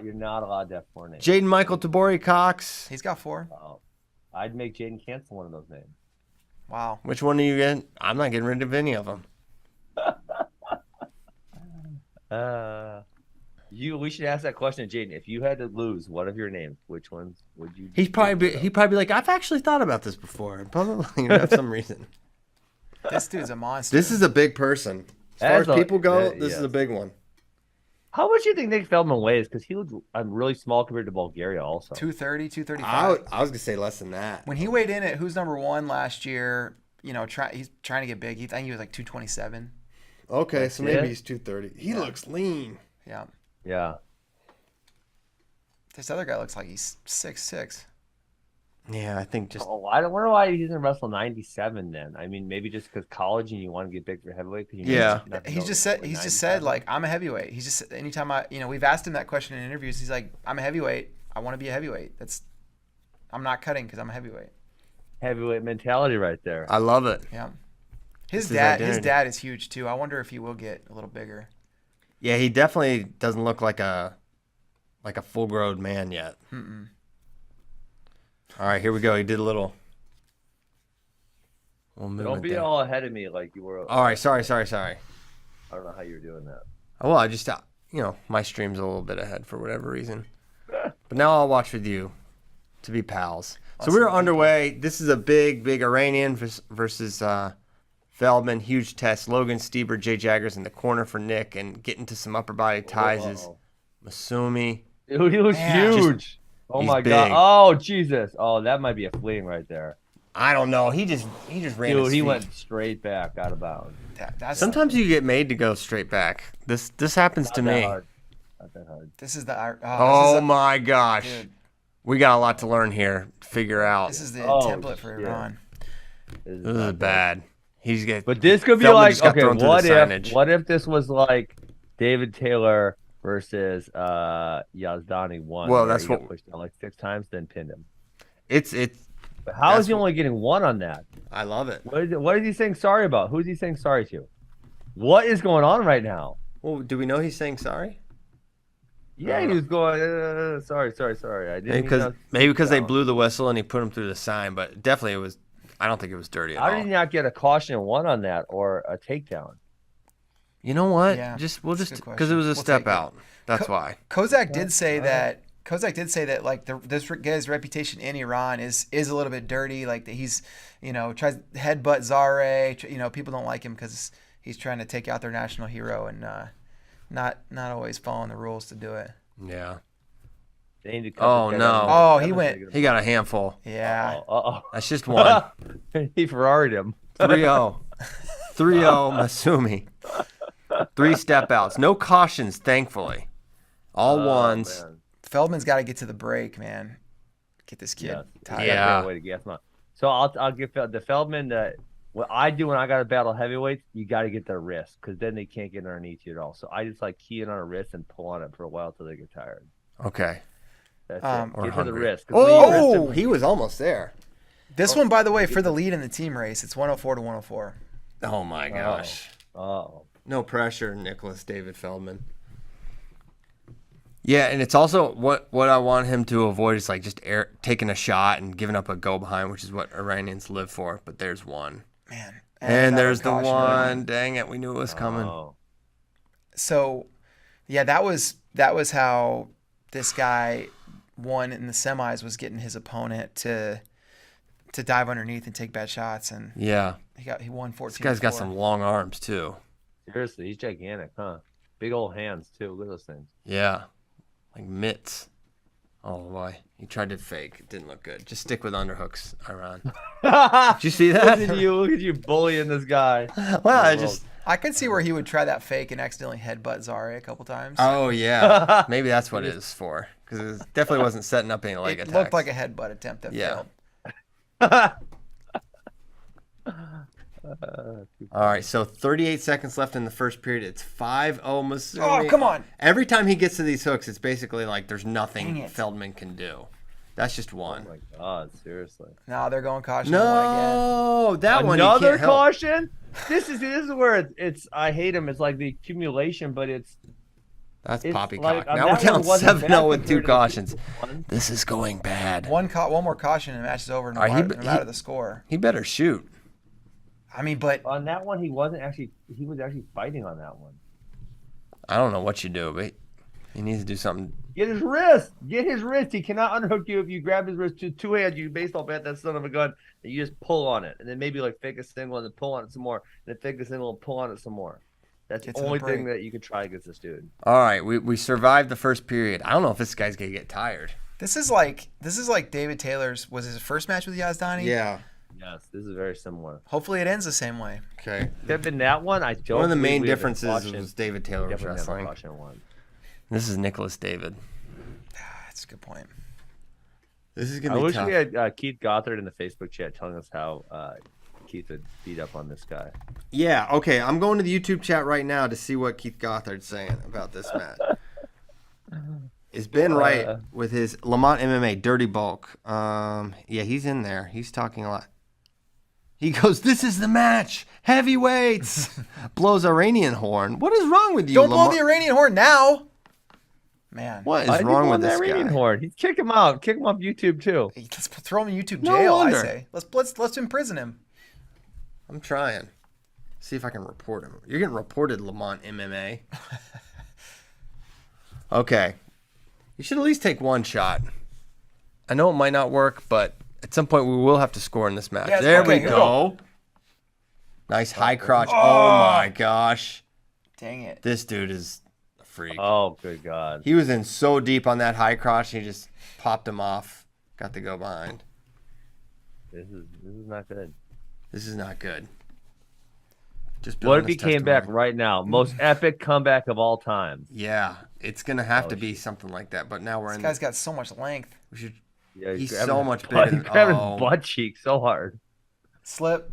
You're not allowed to have 4 names. Jaden Michael Tabori Cox. He's got 4. Oh, I'd make Jaden cancel one of those names. Wow. Which one are you getting? I'm not getting rid of any of them. We should ask that question to Jaden. If you had to lose one of your names, which ones would you? He'd probably be like, I've actually thought about this before. Probably have some reason. This dude's a monster. This is a big person. As far as people go, this is a big one. How much do you think Nick Feldman weighs? Because he was really small compared to Bulgaria also. 230, 235. I was going to say less than that. When he weighed in at Who's Number One last year, he's trying to get big. I think he was like 227. Okay, so maybe he's 230. He looks lean. Yeah. Yeah. This other guy looks like he's 6'6". Yeah, I think just. Oh, I don't wonder why he doesn't wrestle 97 then. I mean, maybe just because college and you want to get big for heavyweight. He's just said like, I'm a heavyweight. He's just anytime we've asked him that question in interviews. He's like, I'm a heavyweight. I want to be a heavyweight. I'm not cutting because I'm a heavyweight. Heavyweight mentality right there. I love it. Yeah. His dad is huge too. I wonder if he will get a little bigger. Yeah, he definitely doesn't look like a full-grown man yet. Mm-mm. All right, here we go. He did a little Don't be all ahead of me like you were. All right, sorry. I don't know how you were doing that. Well, I just, my stream's a little bit ahead for whatever reason. But now I'll watch with you to be pals. So we're underway. This is a big Iranian versus Feldman. Huge test. Logan Stieber, Jay Jaggers in the corner for Nick, and getting to some upper body ties is Masumi. Dude, he was huge. Oh my God! Oh Jesus! Oh, that might be a fleeing right there. I don't know. He just ran. Dude, he went straight back out of bounds. Sometimes you get made to go straight back. This happens to me. Not that hard. This is the. My gosh! Dude. We got a lot to learn here. Figure out. This is the template for Iran. This is bad. But this could be like, okay, what if this was like David Taylor versus Yazdani one? Well, that's what pushed down like 6 times, then pinned him. But how is he only getting 1 on that? I love it. What is he saying sorry about? Who's he saying sorry to? What is going on right now? Well, do we know he's saying sorry? Yeah, he was going sorry. I didn't maybe because they blew the whistle and he put him through the sign, but definitely it was. I don't think it was dirty at all. How did he not get a caution 1 on that or a takedown? You know what? Yeah, we'll just because it was a step out. That's why. Kozak did say that. Like this guy's reputation in Iran is a little bit dirty. Like that he's tries to headbutt Zare. People don't like him because he's trying to take out their national hero and not always following the rules to do it. Yeah. Oh no! Oh, he got a handful. Yeah. That's just 1. He Ferrari'd him. 3-0. 3-0 Masumi. 3 step outs. No cautions, thankfully. All ones. Man. Feldman's got to get to the break, man. Get this kid tired. Yeah. Way to gas him up. So I'll give the Feldman what I do when I got to battle heavyweights. You got to get their wrist because then they can't get underneath you at all. So I just like key in on a wrist and pull on it for a while till they get tired. Okay. That's it. Get to the wrist. Oh, he was almost there. This one, by the way, for the lead in the team race, it's 104 to 104. Oh my gosh. Oh. No pressure, Nicholas David Feldman. Yeah, and it's also what I want him to avoid is like just taking a shot and giving up a go behind, which is what Iranians live for. But there's one. Man. And there's the one. Dang it, we knew it was coming. So, yeah, that was how this guy won in the semis, was getting his opponent to dive underneath and take bad shots, and yeah, he won 14. This guy's got some long arms too. Seriously, he's gigantic, huh? Big old hands too. Look at those things. Yeah, like mitts. Oh boy, he tried to fake. It didn't look good. Just stick with underhooks, Iran. Did you see that? Look at you bullying this guy. Well, I could see where he would try that fake and accidentally headbutt Zare a couple times. Oh yeah, maybe that's what it is for. Because it definitely wasn't setting up any leg attacks. It looked like a headbutt attempt that failed. All right, so 38 seconds left in the first period. It's 5-0 Masumi. Oh, come on. Every time he gets to these hooks, it's basically like there's nothing Feldman can do. That's just 1. Oh, my God, seriously. No, they're going caution. No, that one Another caution? This is where it's I hate him. It's like the accumulation, but that's it's poppycock. Like, now we're down 7-0 with 2 cautions. This is going bad. One more caution and the match is over no matter the score. He better shoot. I mean, but on that one, he was actually fighting on that one. I don't know what you do, but he needs to do something. Get his wrist. Get his wrist. He cannot underhook you if you grab his wrist to two hands. You baseball bat that son of a gun, and you just pull on it, and then maybe like fake a single and then pull on it some more, and then fake a single and pull on it some more. That's the only thing that you could try against this dude. All right, we survived the first period. I don't know if this guy's gonna get tired. This is like David Taylor's. Was his first match with Yazdani? Yeah. Yes, this is very similar. Hopefully it ends the same way. Okay. Except in that one, I don't. One of the main believe we have a differences caution. was David Taylor was Definitely have a wrestling. caution one. This is Nicholas David. That's a good point. This is I gonna be wish tough. we had Keith Gothard in the Facebook chat telling us how Keith would beat up on this guy. Yeah. Okay. I'm going to the YouTube chat right now to see what Keith Gothard's saying about this match. Is Ben right with his Lamont MMA Dirty Bulk? Yeah, he's in there. He's talking a lot. He goes, "This is the match, heavyweights." Blows Iranian horn. What is wrong with you? Don't blow the Iranian horn now, man. What is wrong with this guy? Horn? He's kick him out. Kick him off YouTube too. Let's throw him in YouTube No jail. wonder. I say. Let's imprison him. I'm trying. See if I can report him. You're getting reported, Lamont MMA. Okay. You should at least take one shot. I know it might not work, but at some point we will have to score in this match. Yes, there okay, we here go. Nice high crotch. Oh my gosh. Dang it. This dude is a freak. Oh, good God. He was in so deep on that high crotch, and he just popped him off. Got to go behind. This is not good. This is not good. Just What if building he his came back testimony. right now? Most epic comeback of all time. Yeah, it's gonna have Oh, to be something like that. But now we're This in. guy's got so much length. We should. Yeah, He's grabbing so his much butt- bigger He's than- grabbing oh. his butt cheek so hard. Slip.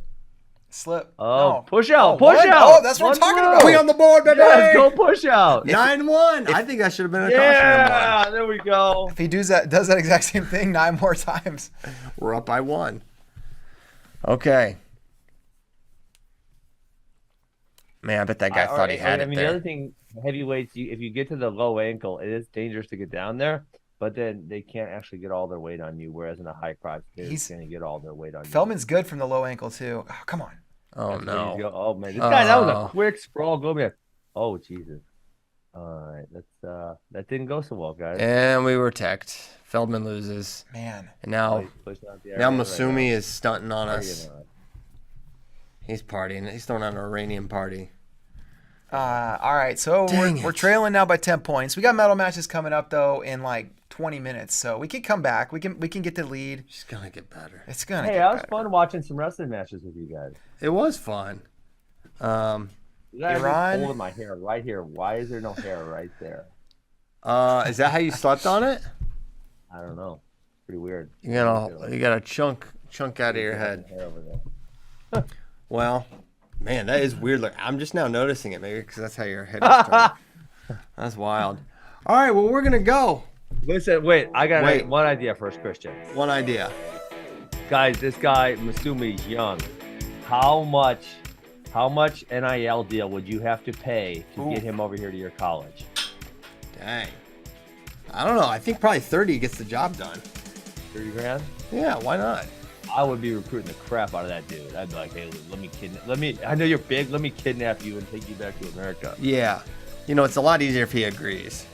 Oh, No. push out. Oh, push one? out. Oh, that's what I'm One talking move. about. We on the board, baby. Yes, go push out. 9-1. I think that should have been a caution. Yeah, there we go. If he does that exact same thing 9 more times. We're up by 1. Okay. Man, I bet that guy thought he had it the there. other thing, heavyweights, if you get to the low ankle, it is dangerous to get down there, but then they can't actually get all their weight on you, whereas in a high crotch, they're going to get all their weight on you. Feldman's good from the low ankle, too. Oh, come on. Oh, That's where you no. go. Oh, man. This guy, that was Oh. a quick sprawl. Go back. Oh, Jesus. All right. That didn't go so well, guys. And we were teched. Feldman loses. Man. And now, He's pushing out the now area Masumi right is stunting on now. us. He's partying. He's throwing out an Iranian party. All right, so Dang we're it. trailing now by 10 points. We got medal matches coming up though in like 20 minutes, so we can come back. We can get the lead. She's going to get better. It's gonna. Hey, get that was better. fun watching some wrestling matches with you guys. It was fun. You guys Iran? holding my hair right here. Why is there no hair right there? Is that how you slept on it? I don't know. Pretty weird. You got a chunk out of your head. Hair over there. Well, man, that is weird. Like, I'm just now noticing it, maybe because that's how your head is turned. That's wild. All right, well, we're gonna go. Listen, wait. I got Wait. one idea first, Christian. One idea. Guys, this guy Masumi's young. How much NIL deal would you have to pay to get him over here to your college? Dang. I don't know. I think probably 30 gets the job done. 30 grand? Yeah, why not? I would be recruiting the crap out of that dude. I'd be like, hey, I know you're big. Let me kidnap you and take you back to America. Yeah. You know, it's a lot easier if he agrees.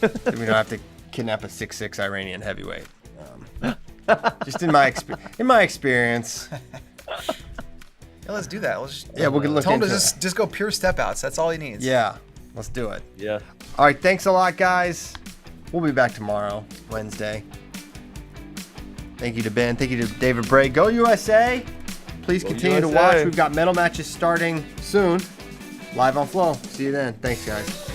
We don't have to kidnap a 6'6" Iranian heavyweight. Just in my experience. Yeah, let's do that. Let's just, Yeah, we can look tell him to into just go pure step outs. That's all he needs. Yeah, let's do it. Yeah. All right, thanks a lot, guys. We'll be back tomorrow, Wednesday. Thank you to Ben. Thank you to David Bray. Go USA. Please Go continue to USA. watch. We've got medal matches starting soon. Live on Flow. See you then. Thanks, guys.